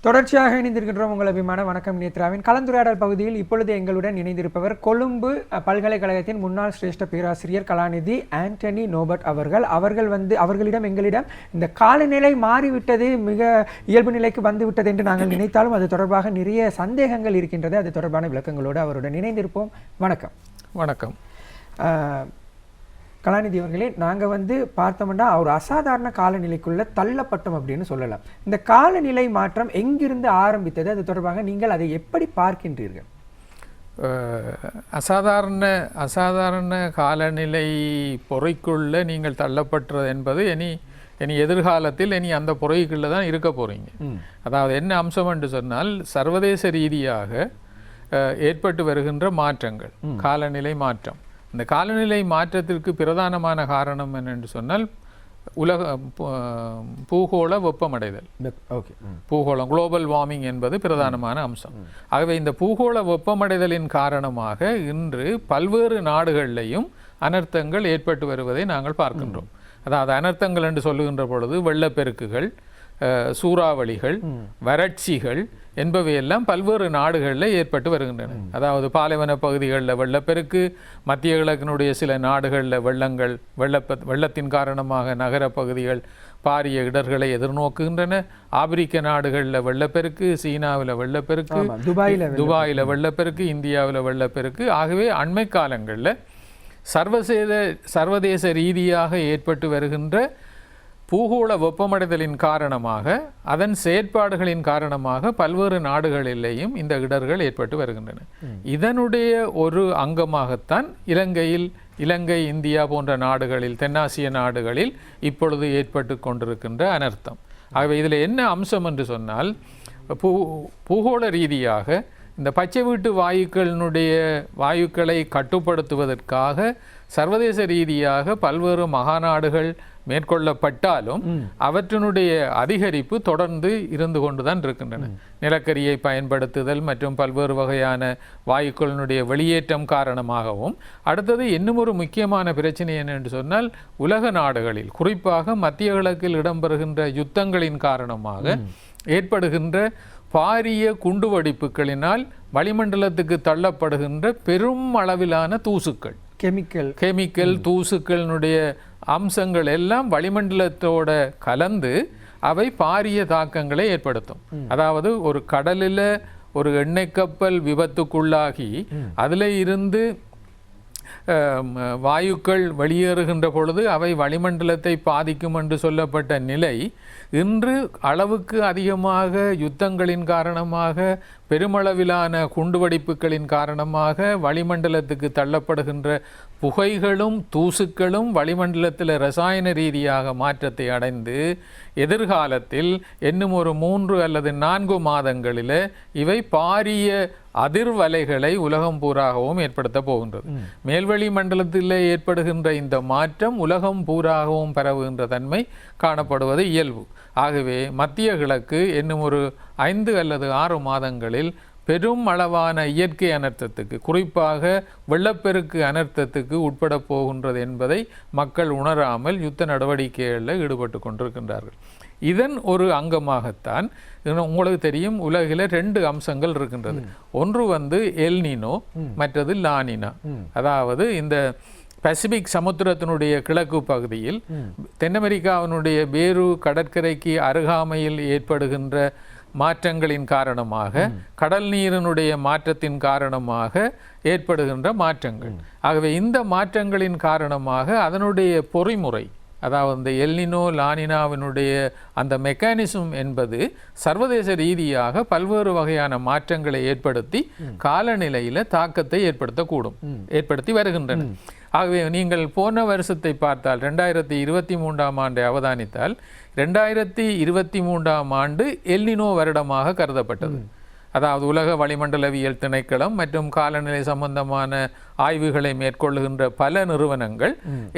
தொடர்ச்சியாக இணைந்திருக்கின்றோம் உங்கள் அபிமான வணக்கம் நேத்ராவின் கலந்துரையாடல் பகுதியில் இப்பொழுது எங்களுடன் இணைந்திருப்பவர் கொழும்பு பல்கலைக்கழகத்தின் முன்னாள் சிரேஷ்ட பேராசிரியர் கலாநிதி ஆண்டனி நோபர்ட் அவர்களிடம் எங்களிடம் இந்த காலநிலை மாறிவிட்டது, மிக இயல்பு நிலைக்கு வந்துவிட்டது என்று நாங்கள் நினைத்தாலும் அது தொடர்பாக நிறைய சந்தேகங்கள் இருக்கின்றது. அது தொடர்பான விளக்கங்களோடு அவருடன் இணைந்திருப்போம். வணக்கம். வணக்கம் கலாநிதி அவர்களே, நாங்கள் பார்த்தோம்னா ஒரு அசாதாரண காலநிலைக்குள்ள தள்ளப்பட்டோம் அப்படின்னு சொல்லலாம். இந்த காலநிலை மாற்றம் எங்கிருந்து ஆரம்பித்தது, அது தொடர்பாக நீங்கள் அதை எப்படி பார்க்கின்றீர்கள்? அசாதாரண காலநிலை பொறைக்குள்ள நீங்கள் தள்ளப்பட்டது என்பது இனி எதிர்காலத்தில் அந்த பொறைக்குள்ள தான் இருக்க போறீங்க. அதாவது என்ன அம்சம் என்று சொன்னால், சர்வதேச ரீதியாக ஏற்பட்டு வருகின்ற மாற்றங்கள், காலநிலை மாற்றம். இந்த காலநிலை மாற்றத்திற்கு பிரதானமான காரணம் என்னென்று சொன்னால் பூகோள வெப்பமடைதல். பூகோளம், குளோபல் வார்மிங் என்பது பிரதானமான அம்சம். ஆகவே இந்த பூகோள வெப்பமடைதலின் காரணமாக இன்று பல்வேறு நாடுகளிலையும் அனர்த்தங்கள் ஏற்பட்டு வருவதை நாங்கள் பார்க்கின்றோம். அதாவது அனர்த்தங்கள் என்று சொல்லுகின்ற பொழுது வெள்ளப்பெருக்குகள், சூறாவளிகள், வறட்சிகள் என்பவையெல்லாம் பல்வேறு நாடுகளில் ஏற்பட்டு வருகின்றன. அதாவது பாலைவன பகுதிகளில் வெள்ளப்பெருக்கு, மத்திய கிழக்கினுடைய சில நாடுகளில் வெள்ளத்தின் காரணமாக நகர பகுதிகள் பாரிய இடர்களை எதிர்நோக்குகின்றன. ஆப்பிரிக்க நாடுகளில் வெள்ளப்பெருக்கு, சீனாவில் வெள்ளப்பெருக்கு, துபாயில் வெள்ளப்பெருக்கு, இந்தியாவில் வெள்ளப்பெருக்கு. ஆகவே அண்மை காலங்களில் சர்வதேச ரீதியாக ஏற்பட்டு வருகின்ற பூகோள வெப்பமடைதலின் காரணமாக, அதன் செயற்பாடுகளின் காரணமாக பல்வேறு நாடுகளிலேயும் இந்த இடர்கள் ஏற்பட்டு வருகின்றன. இதனுடைய ஒரு அங்கமாகத்தான் இலங்கை, இந்தியா போன்ற நாடுகளில், தென்னாசிய நாடுகளில் இப்பொழுது ஏற்பட்டு கொண்டிருக்கின்ற அனர்த்தம். ஆகவே இதில் என்ன அம்சம் என்று சொன்னால், பூகோள ரீதியாக இந்த பச்சை வீட்டு வாயுக்களை கட்டுப்படுத்துவதற்காக சர்வதேச ரீதியாக பல்வேறு மகாநாடுகள் மேற்கொள்ளப்பட்டாலும் அவற்றினுடைய அதிகரிப்பு தொடர்ந்து இருந்து கொண்டுதான் இருக்கின்றன. நிலக்கரியை பயன்படுத்துதல் மற்றும் பல்வேறு வகையான வாயுக்களினுடைய வெளியேற்றம் காரணமாகவும், அடுத்தது இன்னும் ஒரு முக்கியமான பிரச்சனை என்னென்று சொன்னால், உலக நாடுகளில் குறிப்பாக மத்திய கிழக்கில் இடம்பெறுகின்ற யுத்தங்களின் காரணமாக ஏற்படுகின்ற பாரிய குண்டுவெடிப்புகளினால் வளிமண்டலத்துக்கு தள்ளப்படுகின்ற பெரும் அளவிலான தூசுக்கள், கெமிக்கல் தூசுக்களினுடைய அம்சங்கள் எல்லாம் வளிமண்டலத்தோட கலந்து அவை பாரிய தாக்கங்களை ஏற்படுத்தும். அதாவது ஒரு கடலில் ஒரு எண்ணெய் கப்பல் விபத்துக்குள்ளாகி அதில் இருந்து வாயுக்கள் வெளியேறுகின்ற பொழுது அவை வளிமண்டலத்தை பாதிக்கும் என்று சொல்லப்பட்ட நிலை இன்று அளவுக்கு அதிகமாக யுத்தங்களின் காரணமாக, பெருமளவிலான குண்டுவெடிப்புகளின் காரணமாக வளிமண்டலத்துக்கு தள்ளப்படுகின்ற புகைகளும் தூசுக்களும் வளிமண்டலத்தில் ரசாயன ரீதியாக மாற்றத்தை அடைந்து எதிர்காலத்தில் இன்னும் ஒரு 3 அல்லது 4 மாதங்களில் இவை பாரிய அதிர்வலைகளை உலகம் பூராகவும் ஏற்படுத்த போகின்றது. மேல்வெளி மண்டலத்தில் ஏற்படுகின்ற இந்த மாற்றம் உலகம் பூராகவும் பரவுகின்ற தன்மை காணப்படுவது இயல்பு. ஆகவே மத்திய கிழக்கு இன்னும் ஒரு 5 அல்லது 6 மாதங்களில் பெரும் அளவான இயற்கை அனர்த்தத்துக்கு, குறிப்பாக வெள்ளப்பெருக்கு அனர்த்தத்துக்கு உட்பட போகின்றது என்பதை மக்கள் உணராமல் யுத்த நடவடிக்கைகளில் ஈடுபட்டு கொண்டிருக்கின்றார்கள். இதன் ஒரு அங்கமாகத்தான் உங்களுக்கு தெரியும், உலகில் 2 அம்சங்கள் இருக்கின்றது. ஒன்று எல்னினோ, மற்றது லானினா. அதாவது இந்த பசிபிக் சமுத்திரத்தினுடைய கிழக்கு பகுதியில் தென் அமெரிக்காவினுடைய பேரு கடற்கரைக்கு அருகாமையில் ஏற்படுகின்ற மாற்றங்களின் காரணமாக, கடல் நீரினுடைய மாற்றத்தின் காரணமாக ஏற்படுகின்ற மாற்றங்கள். ஆகவே இந்த மாற்றங்களின் காரணமாக அதனுடைய பொறிமுறை, அதாவது இந்த எல்னினோ லானினாவினுடைய அந்த மெக்கானிசம் என்பது சர்வதேச ரீதியாக பல்வேறு வகையான மாற்றங்களை ஏற்படுத்தி காலநிலையில் தாக்கத்தை ஏற்படுத்தி வருகின்றன. ஆகவே நீங்கள் போன வருஷத்தை பார்த்தால் 2023ஆம் ஆண்டை அவதானித்தால் 2023ஆம் ஆண்டு எல்னினோ வருடமாக கருதப்பட்டது. அதாவது உலக வளிமண்டலவியல் திணைக்களம் மற்றும் காலநிலை சம்பந்தமான ஆய்வுகளை மேற்கொள்ளுகின்ற பல நிறுவனங்கள்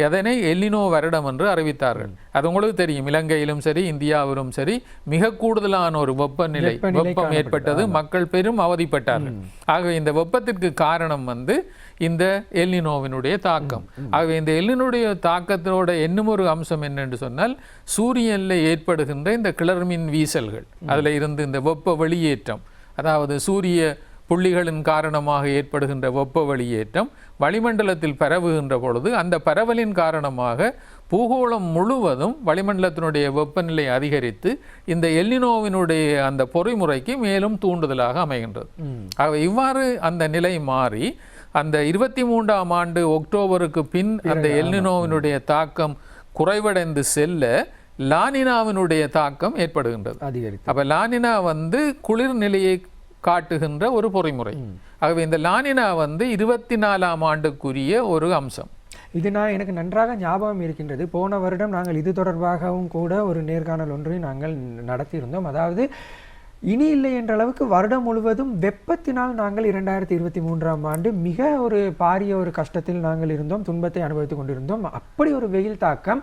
அதனை எல்னினோ வருடம் என்று அறிவித்தார்கள். அது உங்களுக்கு தெரியும், இலங்கையிலும் சரி இந்தியாவிலும் சரி மிக கூடுதலான ஒரு வெப்பம் ஏற்பட்டது, மக்கள் பெரும் அவதிப்பட்டார்கள். ஆகவே இந்த வெப்பத்திற்கு காரணம் இந்த எல்னினோவினுடைய தாக்கம். ஆகவே இந்த எல்னினுடைய தாக்கத்தோட இன்னும் ஒரு அம்சம் என்னென்று சொன்னால், சூரியனில் ஏற்படுகின்ற இந்த கிளர்மின் வீசல்கள், அதில் இருந்து இந்த வெப்ப வெளியேற்றம், அதாவது சூரிய புள்ளிகளின் காரணமாக ஏற்படுகின்ற வெப்ப வெளியேற்றம் வளிமண்டலத்தில் பரவுகின்ற பொழுது அந்த பரவலின் காரணமாக பூகோளம் முழுவதும் வளிமண்டலத்தினுடைய வெப்பநிலை அதிகரித்து இந்த எல்னினோவினுடைய அந்த பொறிமுறைக்கு மேலும் தூண்டுதலாக அமைகின்றது. ஆகவே இவ்வாறு அந்த நிலை மாறி அந்த 23ஆம் ஆண்டு ஒக்டோபருக்கு பின் அந்த எல்னினோவினுடைய தாக்கம் குறைவடைந்து செல்ல லானினாவினுடைய தாக்கம் ஏற்படுகின்றது. அப்ப லானினா குளிர் நிலையை காட்டுகின்ற ஒரு பொறிமுறை. ஆகவே இந்த லானினா 24ஆம் ஆண்டுக்குரிய ஒரு அம்சம். இது எனக்கு நன்றாக ஞாபகம் இருக்கின்றது. போன வருடம் நாங்கள் இது தொடர்பாகவும் கூட ஒரு நேர்காணல் ஒன்றை நாங்கள் நடத்தியிருந்தோம். அதாவது இனி இல்லை என்ற அளவுக்கு வருடம் முழுவதும் வெப்பத்தினால் நாங்கள் 2023ஆம் ஆண்டு மிக ஒரு பாரிய ஒரு கஷ்டத்தில் நாங்கள் இருந்தோம், துன்பத்தை அனுபவித்துக் கொண்டிருந்தோம். அப்படி ஒரு வெயில் தாக்கம்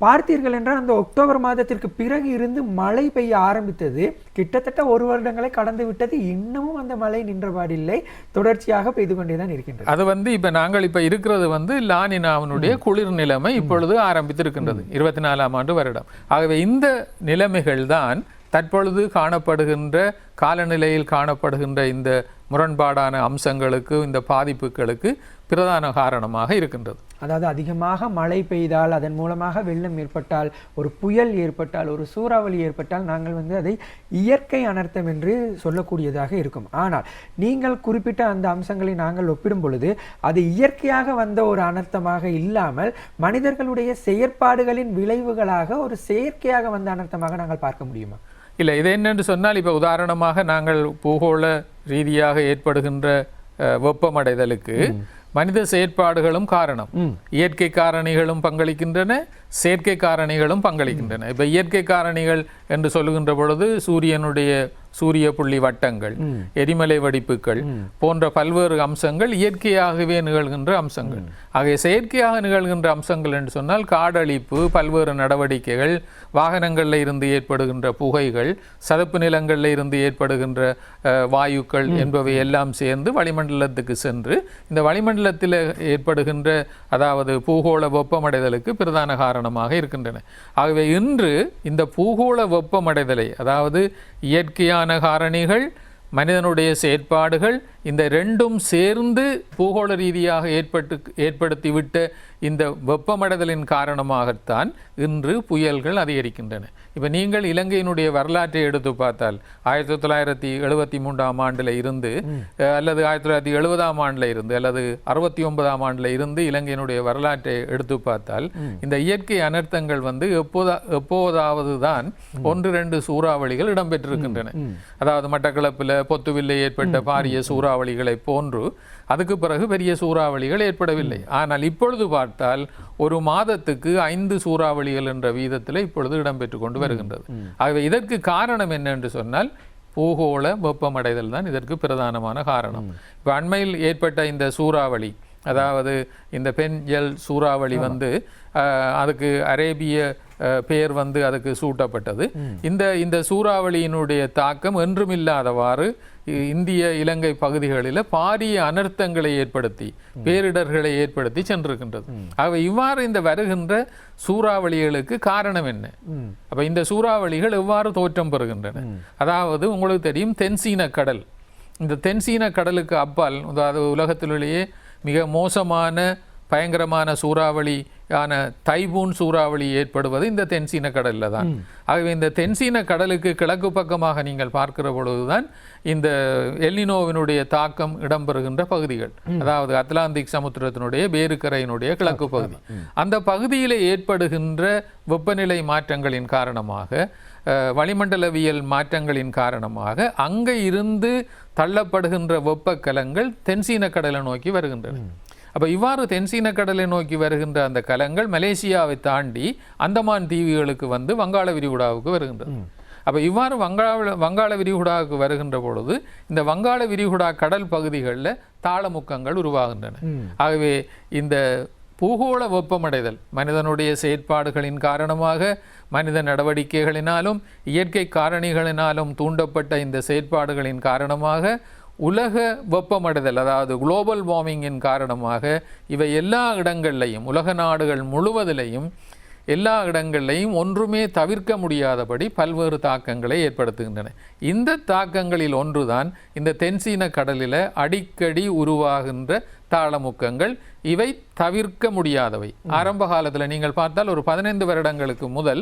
பார்த்தீர்கள் என்றால் அந்த அக்டோபர் மாதத்திற்கு பிறகு இருந்து மழை பெய்ய ஆரம்பித்தது. கிட்டத்தட்ட ஒரு வருடங்களை கடந்து விட்டது, இன்னமும் அந்த மழை நின்றபாடில்லை, தொடர்ச்சியாக பெய்து கொண்டேதான் இருக்கின்றது. அது இப்ப நாங்கள் இப்ப இருக்கிறது லானினாவினுடைய குளிர் நிலைமை இப்பொழுது ஆரம்பித்திருக்கின்றது 24ஆம் ஆண்டு வருடம். ஆகவே இந்த நிலைமைகள் தான் தற்பொழுது காணப்படுகின்ற காலநிலையில் காணப்படுகின்ற இந்த முரண்பாடான அம்சங்களுக்கு, இந்த பாதிப்புகளுக்கு பிரதான காரணமாக இருக்கின்றது. அதாவது அதிகமாக மழை பெய்தால், அதன் மூலமாக வெள்ளம் ஏற்பட்டால், ஒரு புயல் ஏற்பட்டால், ஒரு சூறாவளி ஏற்பட்டால் நாங்கள் அதை இயற்கை அனர்த்தம் என்று சொல்லக்கூடியதாக இருக்கும். ஆனால் நீங்கள் குறிப்பிட்ட அந்த அம்சங்களை நாங்கள் ஒப்பிடும் பொழுது அது இயற்கையாக வந்த ஒரு அனர்த்தமாக இல்லாமல் மனிதர்களுடைய செயற்பாடுகளின் விளைவுகளாக ஒரு செயற்கையாக வந்த அனர்த்தமாக நாங்கள் பார்க்க முடியுமா? இல்லை, இது என்னென்று சொன்னால், இப்போ உதாரணமாக நாங்கள் பூகோள ரீதியாக ஏற்படுகின்ற வெப்பமடைதலுக்கு மனித செயற்பாடுகளும் காரணம். இயற்கை காரணிகளும் பங்களிக்கின்றன, செயற்கை காரணிகளும் பங்களிக்கின்றன. இப்போ இயற்கை காரணிகள் என்று சொல்லுகின்ற பொழுது சூரிய புள்ளி வட்டங்கள், எரிமலை வெடிப்புகள் போன்ற பல்வேறு அம்சங்கள் இயற்கையாகவே நிகழ்கின்ற அம்சங்கள். ஆகிய செயற்கையாக நிகழ்கின்ற அம்சங்கள் என்று சொன்னால் காடழிப்பு, பல்வேறு நடவடிக்கைகள், வாகனங்களில் இருந்து ஏற்படுகின்ற புகைகள், சதுப்பு நிலங்களில் இருந்து ஏற்படுகின்ற வாயுக்கள் என்பவை எல்லாம் சேர்ந்து வளிமண்டலத்துக்கு சென்று இந்த வளிமண்டலத்தில் ஏற்படுகின்ற அதாவது பூகோள வெப்பமடைதலுக்கு பிரதான காரணமாக இருக்கின்றன. ஆகவே இன்று இந்த பூகோள வெப்பமடைதலை, அதாவது இயற்கையான காரணிகள், மனிதனுடைய செயற்பாடுகள், இந்த ரெண்டும் சேர்ந்து பூகோள ரீதியாக ஏற்படுத்திவிட்ட இந்த வெப்பமடைதலின் காரணமாகத்தான் இன்று புயல்கள் அதிகரிக்கின்றன. இப்போ நீங்கள் இலங்கையினுடைய வரலாற்றை எடுத்து பார்த்தால் 1973ஆம் ஆண்டில் இருந்து அல்லது 1970ஆம் ஆண்டில் இருந்து அல்லது 69ஆம் ஆண்டில் இருந்து இலங்கையினுடைய வரலாற்றை எடுத்து பார்த்தால் இந்த இயற்கை அனர்த்தங்கள் எப்போதாவது தான் 1-2 சூறாவளிகள் இடம்பெற்றிருக்கின்றன. அதாவது மட்டக்களப்பில் பொத்துவில்லை ஏற்பட்ட பாரிய சூறாவளிகளை போன்று அதுக்கு பிறகு பெரிய சூறாவளிகள் ஏற்படவில்லை. ஆனால் இப்பொழுது பார்த்தால் ஒரு மாதத்துக்கு 5 சூறாவளிகள் என்ற வீதத்தில் இப்பொழுது இடம்பெற்று கொண்டு வருகின்றது. ஆகவே இதற்கு காரணம் என்ன என்று சொன்னால் பூகோள வெப்பமடைதல் தான் இதற்கு பிரதானமான காரணம். இப்போ அண்மையில் ஏற்பட்ட இந்த சூறாவளி, அதாவது இந்த பென்ஜல் சூறாவளி அதுக்கு அரேபிய பெயர் அதுக்கு சூட்டப்பட்டது. இந்த சூறாவளியினுடைய தாக்கம் என்றுமில்லாதவாறு இந்திய இலங்கை பகுதிகளில் பாரிய அனர்த்தங்களை ஏற்படுத்தி, பேரிடர்களை ஏற்படுத்தி சென்றிருக்கின்றது. ஆகவே இவ்வாறு இந்த வருகின்ற சூறாவளிகளுக்கு காரணம் என்ன? அப்ப இந்த சூறாவளிகள் எவ்வாறு தோற்றம் பெறுகின்றன? அதாவது உங்களுக்கு தெரியும், தென்சீன கடல். இந்த தென்சீன கடலுக்கு அப்பால், அதாவது உலகத்திலேயே மிக மோசமான பயங்கரமான சூறாவளியான தைபூன் சூறாவளி ஏற்படுவது இந்த தென்சீன கடலில் தான். ஆகவே இந்த தென்சீன கடலுக்கு கிழக்கு பக்கமாக நீங்கள் பார்க்கிற பொழுதுதான் இந்த எல்னினோவினுடைய தாக்கம் இடம்பெறுகின்ற பகுதிகள். அதாவது அட்லாந்திக் சமுத்திரத்தினுடைய பேருக்கரையினுடைய கிழக்கு பகுதி. அந்த பகுதியில் ஏற்படுகின்ற வெப்பநிலை மாற்றங்களின் காரணமாக, வளிமண்டலவியல் மாற்றங்களின் காரணமாக அங்கே இருந்து தள்ளப்படுகின்ற வெப்பக்கலங்கள் தென்சீன கடலை நோக்கி வருகின்றன. அப்போ இவ்வாறு தென்சீன கடலை நோக்கி வருகின்ற அந்த கலங்கள் மலேசியாவை தாண்டி அந்தமான் தீவுகளுக்கு வங்காள விரிகுடாவுக்கு வருகின்றது. அப்போ இவ்வாறு வங்காள விரிகுடாவுக்கு வருகின்ற பொழுது இந்த வங்காள விரிகுடா கடல் பகுதிகளில் தாளமுக்கங்கள் உருவாகின்றன. ஆகவே இந்த பூகோள வெப்பமடைதல் மனிதனுடைய செயற்பாடுகளின் காரணமாக, மனித நடவடிக்கைகளினாலும் இயற்கை காரணிகளினாலும் தூண்டப்பட்ட இந்த செயற்பாடுகளின் காரணமாக உலக வெப்பமடைதல், அதாவது குளோபல் வார்மிங்கின் காரணமாக இவை எல்லா இடங்கள்லையும், உலக நாடுகள் முழுவதிலையும் எல்லா இடங்கள்லையும் ஒன்றுமே தவிர்க்க முடியாதபடி பல்வேறு தாக்கங்களை ஏற்படுத்துகின்றன. இந்த தாக்கங்களில் ஒன்றுதான் இந்த தென்சீன கடலில் அடிக்கடி உருவாகின்ற தாளமுக்கங்கள். இவை தவிர்க்க முடியாதவை. ஆரம்ப காலத்தில் நீங்கள் பார்த்தால் ஒரு 15 வருடங்களுக்கு முதல்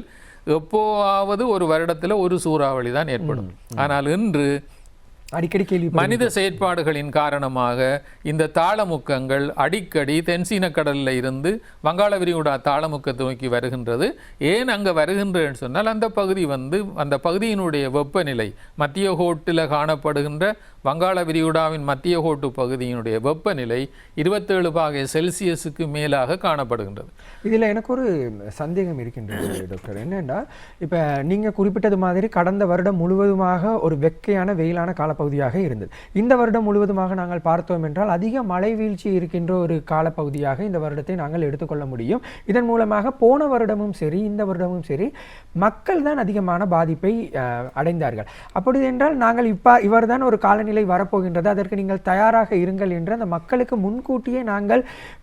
எப்போவாவது ஒரு வருடத்தில் ஒரு சூறாவளி தான் ஏற்படும். ஆனால் இன்று அடிக்கடி கேள்வி மனித செயற்பாடுகளின் காரணமாக இந்த தாளமுக்கங்கள் அடிக்கடி தென்சீன கடலில் இருந்து வங்காள விரிகுடா தாளமுக்கத்தை நோக்கி வருகின்றது. ஏன் அங்கே வருகின்றன்னு சொன்னால் அந்த பகுதி அந்த பகுதியினுடைய வெப்பநிலை மத்திய கோட்டில் காணப்படுகின்ற வங்காள விரிகுடாவின் மத்திய கோட்டு பகுதியினுடைய வெப்பநிலை 27 பாகை செல்சியஸுக்கு மேலாக காணப்படுகின்றது. இதில் எனக்கு ஒரு சந்தேகம் இருக்கின்றது டாக்டர். என்னென்னா, இப்போ நீங்கள் குறிப்பிட்டது மாதிரி கடந்த வருடம் முழுவதுமாக ஒரு வெக்கையான வெயிலான காலப்பகுதியாக இருந்தது. இந்த வருடம் முழுவதுமாக நாங்கள் பார்த்தோம் என்றால் அதிக மழை வீழ்ச்சி இருக்கின்ற ஒரு காலப்பகுதியாக இந்த வருடத்தை நாங்கள் எடுத்துக்கொள்ள முடியும். இதன் மூலமாக போன வருடமும் சரி இந்த வருடமும் சரி மக்கள் தான் அதிகமான பாதிப்பை அடைந்தார்கள். அப்படி என்றால் நாங்கள் இவர் தான் ஒரு காலநிலை வரப்போகின்றது, அதற்கு நீங்கள் தயாராக இருங்கள் என்று அந்த மக்களுக்கு முன்கூட்டியே நாங்கள்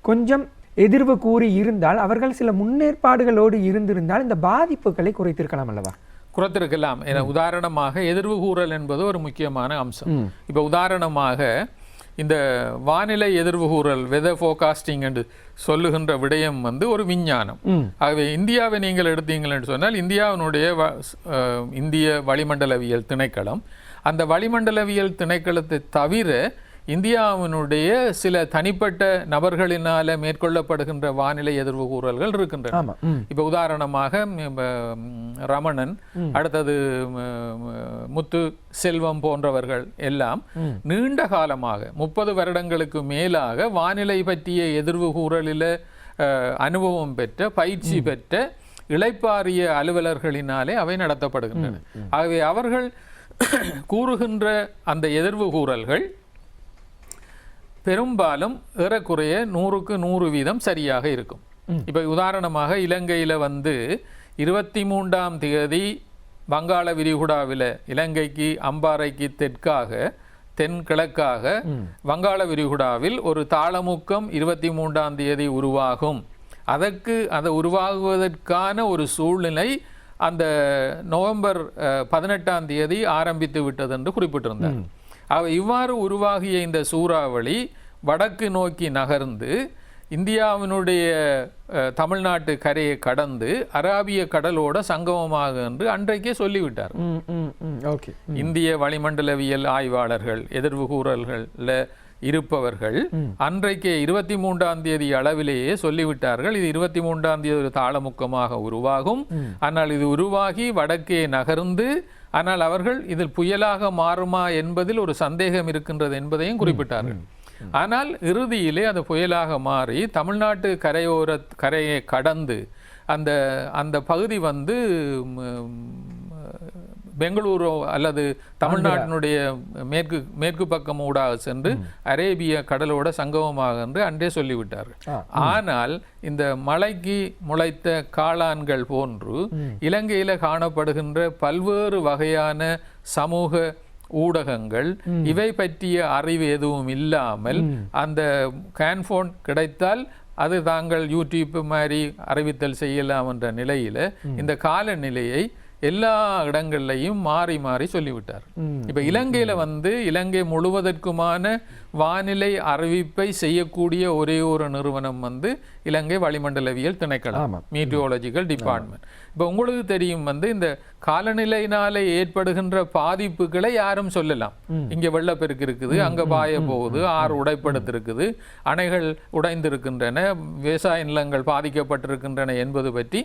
கொஞ்சம் எதிர்வு கூறி இருந்தால், அவர்கள் சில முன்னேற்பாடுகளோடு இருந்திருந்தால் இந்த பாதிப்புகளை குறைத்திருக்கலாம் அல்லவா? குறைத்திருக்கலாம். என உதாரணமாக எதிர்வு கூறல் என்பது ஒரு முக்கியமான அம்சம். இப்போ உதாரணமாக இந்த வானிலை எதிர்வு கூறல், வெதர் ஃபோர்காஸ்டிங் என்று சொல்லுகின்ற விடயம் ஒரு விஞ்ஞானம். ஆகவே இந்தியாவை நீங்கள் எடுத்தீங்கள் என்று சொன்னால் இந்தியாவினுடைய இந்திய வளிமண்டலவியல் திணைக்களம், அந்த வளிமண்டலவியல் திணைக்களத்தை தவிர இந்தியாவினுடைய சில தனிப்பட்ட நபர்களினால மேற்கொள்ளப்படுகின்ற வானிலை எதிர்வு கூறல்கள் இருக்கின்றன. இப்போ உதாரணமாக ரமணன், அடுத்தது முத்து செல்வம் போன்றவர்கள் எல்லாம் நீண்ட காலமாக 30 வருடங்களுக்கு மேலாக வானிலை பற்றிய எதிர்வு கூறலில் அனுபவம் பெற்ற, பயிற்சி பெற்ற இளைப்பாறிய அலுவலர்களினாலே அவை நடத்தப்படுகின்றன. ஆகவே அவர்கள் கூறுகின்ற அந்த எதிர்வு கூறல்கள் பெரும்பாலும் ஏறக்குறைய 100க்கு 100% சரியாக இருக்கும். இப்போ உதாரணமாக இலங்கையில் 23ஆம் தேதி வங்காள விரிகுடாவில் இலங்கைக்கு அம்பாறைக்கு தென்கிழக்காக வங்காள விரிகுடாவில் ஒரு தாளமுக்கம் 23ஆம் தேதி உருவாகும். அது உருவாகுவதற்கான ஒரு சூழ்நிலை அந்த நவம்பர் 18ஆம் தேதி ஆரம்பித்து விட்டது என்று குறிப்பிட்டிருந்தார். இவ்வாறு உருவாகிய இந்த சூறாவளி வடக்கு நோக்கி நகர்ந்து இந்தியாவினுடைய தமிழ்நாட்டு கரையை கடந்து அராபிய கடலோட சங்கமமாக என்று அன்றைக்கே சொல்லிவிட்டார். இந்திய வளிமண்டலவியல் ஆய்வாளர்கள், எதிர்வு கூறல்களில் இருப்பவர்கள் அன்றைக்கே 23ஆம் தேதி அளவிலேயே சொல்லிவிட்டார்கள், இது 23ஆம் தேதி ஒரு தாளமுக்கமாக உருவாகும். ஆனால் இது உருவாகி வடக்கே நகர்ந்து, ஆனால் அவர்கள் இதில் புயலாக மாறுமா என்பதில் ஒரு சந்தேகம் இருக்கின்றது என்பதையும் குறிப்பிட்டார்கள். ஆனால் இறுதியிலே அது புயலாக மாறி தமிழ்நாட்டு கரையை கடந்து அந்த பகுதி பெங்களூரு அல்லது தமிழ்நாட்டினுடைய மேற்கு பக்கம் ஊடாக சென்று அரேபிய கடலோட சங்கமமாக என்று அன்றே சொல்லிவிட்டார்கள். ஆனால் இந்த மலைக்கு முளைத்த காளான்கள் போன்று இலங்கையில காணப்படுகின்ற பல்வேறு வகையான சமூக ஊடகங்கள் இவை பற்றிய அறிவு எதுவும் இல்லாமல் அந்த கேன்ஃபோன் கிடைத்தால் அது தாங்கள் யூடியூப் மாதிரி அறிவித்தல் செய்யலாம் என்ற நிலையில இந்த காலநிலையை எல்லா இடங்கள்லையும் மாறி மாறி சொல்லிவிட்டார். இப்ப இலங்கையில இலங்கை முழுவதற்குமான வானிலை அறிவிப்பை செய்யக்கூடிய ஒரே ஒரு நிறுவனம் இலங்கை வளிமண்டலவியல் திணைக்களம், மீட்டியோலஜிக்கல் டிபார்ட்மெண்ட். இப்ப உங்களுக்கு தெரியும் இந்த காலநிலையினாலே ஏற்படுகின்ற பாதிப்புகளை யாரும் சொல்லலாம். இங்க வெள்ளப்பெருக்கு இருக்குது, அங்க பாய போகுது, ஆறு உடைப்படுத்திருக்குது, அணைகள் உடைந்திருக்கின்றன, விவசாய நிலங்கள் பாதிக்கப்பட்டிருக்கின்றன என்பது பற்றி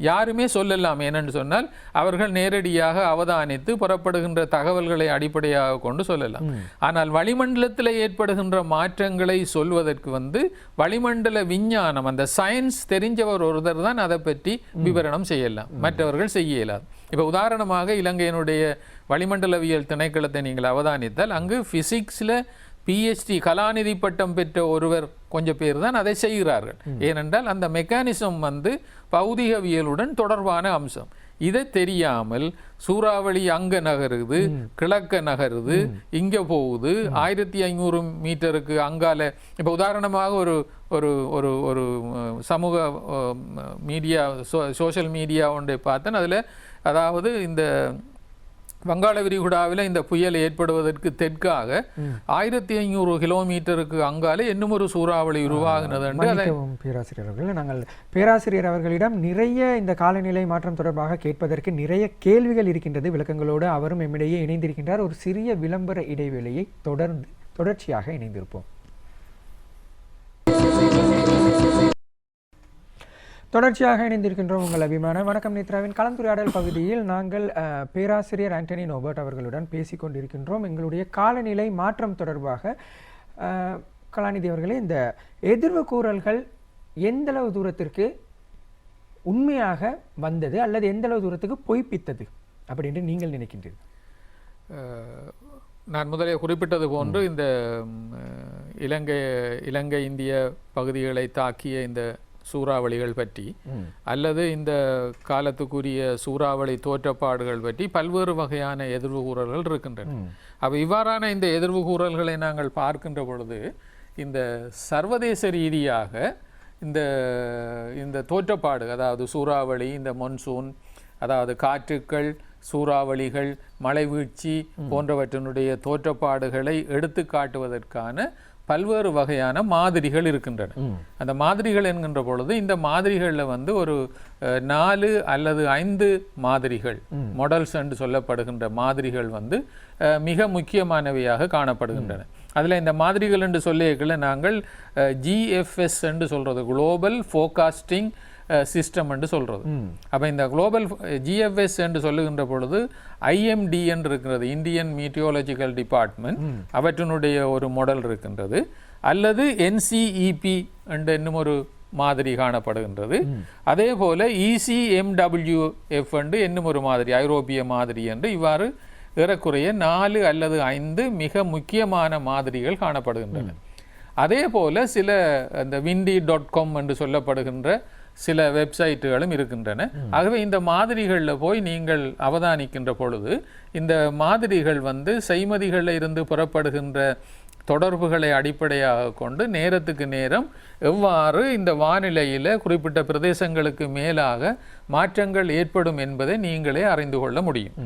யாருமே சொல்லலாம். ஏனென்று சொன்னால் அவர்கள் நேரடியாக அவதானித்து புறப்படுகின்ற தகவல்களை அடிப்படையாக கொண்டு சொல்லலாம். ஆனால் வளிமண்டலத்தில் ஏற்படுகின்ற மாற்றங்களை சொல்வதற்கு வளிமண்டல விஞ்ஞானம், அந்த சயின்ஸ் தெரிஞ்சவர் ஒருத்தர் தான் அதை பற்றி விவரணம் செய்யலாம், மற்றவர்கள் செய்ய இயலாது. இப்போ உதாரணமாக இலங்கையினுடைய வளிமண்டலவியல் திணைக்களத்தை நீங்கள் அவதானித்தால் அங்கு பிசிக்ஸில் PhD கலாநிதி பட்டம் பெற்ற ஒருவர் கொஞ்சம் பேர் தான் அதை செய்கிறார்கள். ஏனென்றால் அந்த மெக்கானிசம் பௌதிகவியலுடன் தொடர்பான அம்சம். இதை தெரியாமல் சூறாவளி அங்க நகருது, கிழக்க நகருது, இங்க போகுது, 1500 மீட்டருக்கு அங்கால. இப்போ உதாரணமாக ஒரு ஒரு ஒரு ஒரு சமூக மீடியா, சோஷியல் மீடியா ஒன்றை பார்த்தேன். அதில் அதாவது இந்த வங்காள விரிகுடாவில் இந்த புயல் ஏற்படுவதற்கு தெற்காக 1500 கிலோமீட்டருக்கு அங்காலே இன்னும் ஒரு சூறாவளி உருவாகினது என்று பேராசிரியர் அவர்கள், நாங்கள் பேராசிரியர் அவர்களிடம் நிறைய இந்த காலநிலை மாற்றம் தொடர்பாக கேட்பதற்கு நிறைய கேள்விகள் இருக்கின்றது. விளக்கங்களோடு அவரும் எம்மிடையே இணைந்திருக்கின்றார். ஒரு சிறிய விளம்பர இடைவேளையை தொடர்ச்சியாக இணைந்திருப்போம். தொடர்ச்சியாக இணைந்திருக்கின்றோம் உங்கள் அபிமான வணக்கம் நேத்ராவின் கலந்துரையாடல் பகுதியில் நாங்கள் பேராசிரியர் ஆண்டனி நோபர்ட் அவர்களுடன் பேசிக்கொண்டிருக்கின்றோம். எங்களுடைய காலநிலை மாற்றம் தொடர்பாக கலாநிதி அவர்களே, இந்த எதிர்வு கூறல்கள் எந்தளவு தூரத்திற்கு உண்மையாக வந்தது அல்லது எந்தளவு தூரத்துக்கு பொய்ப்பித்தது அப்படின்னு நீங்கள் நினைக்கின்றீர்கள்? நான் முதலே குறிப்பிட்டது போன்று இந்த இலங்கை இந்திய பகுதிகளை தாக்கிய இந்த சூறாவளிகள் பற்றி அல்லது இந்த காலத்துக்குரிய சூறாவளி தோற்றப்பாடுகள் பற்றி பல்வேறு வகையான எதிர்வு கூறல்கள் இருக்கின்றன. அப்போ இவ்வாறான இந்த எதிர்வு கூறல்களை நாங்கள் பார்க்கின்ற பொழுது இந்த சர்வதேச ரீதியாக இந்த தோற்றப்பாடு, அதாவது சூறாவளி, இந்த மொன்சூன், அதாவது காற்றுக்கள், சூறாவளிகள், மழைவீழ்ச்சி போன்றவற்றினுடைய தோற்றப்பாடுகளை எடுத்து காட்டுவதற்கான பல்வேறு வகையான மாதிரிகள் இருக்கின்றன. அந்த மாதிரிகள் என்கின்ற பொழுது இந்த மாதிரிகளில் ஒரு 4 அல்லது 5 மாதிரிகள், மாடல்ஸ் என்று சொல்லப்படுகின்ற மாதிரிகள் மிக முக்கியமானவையாக காணப்படுகின்றன. அதில் இந்த மாதிரிகள் என்று சொல்லியிருக்கல நாங்கள் GFS என்று சொல்றது, குளோபல் ஃபோர்காஸ்டிங் சிஸ்டம் என்று சொல்றது. அப்போ இந்த குளோபல் GFS என்று சொல்லுகின்ற பொழுது IMD என்று இருக்கிறது, இந்தியன் மீட்டியோலஜிக்கல் டிபார்ட்மெண்ட், அவற்றினுடைய ஒரு மாடல் இருக்கின்றது. அல்லது NCEP என்ற இன்னும் ஒரு மாதிரி காணப்படுகின்றது. அதே போல ECMWF என்று இன்னும் ஒரு மாதிரி, ஐரோப்பிய மாதிரி என்று இவ்வாறு ஏறக்குறைய 4 அல்லது 5 மிக முக்கியமான மாதிரிகள் காணப்படுகின்றன. அதே போல சில இந்த windy.com என்று சொல்லப்படுகின்ற சில வெப்சைட்டுகளும் இருக்கின்றன. ஆகவே இந்த மாதிரிகளில் போய் நீங்கள் அவதானிக்கின்ற பொழுது இந்த மாதிரிகள் செய்மதிகளில் இருந்து புறப்படுகின்ற தொடர்புகளை அடிப்படையாக கொண்டு நேரத்துக்கு நேரம் எவ்வாறு இந்த வானிலையில் குறிப்பிட்ட பிரதேசங்களுக்கு மேலாக மாற்றங்கள் ஏற்படும் என்பதை நீங்களே அறிந்து கொள்ள முடியும்.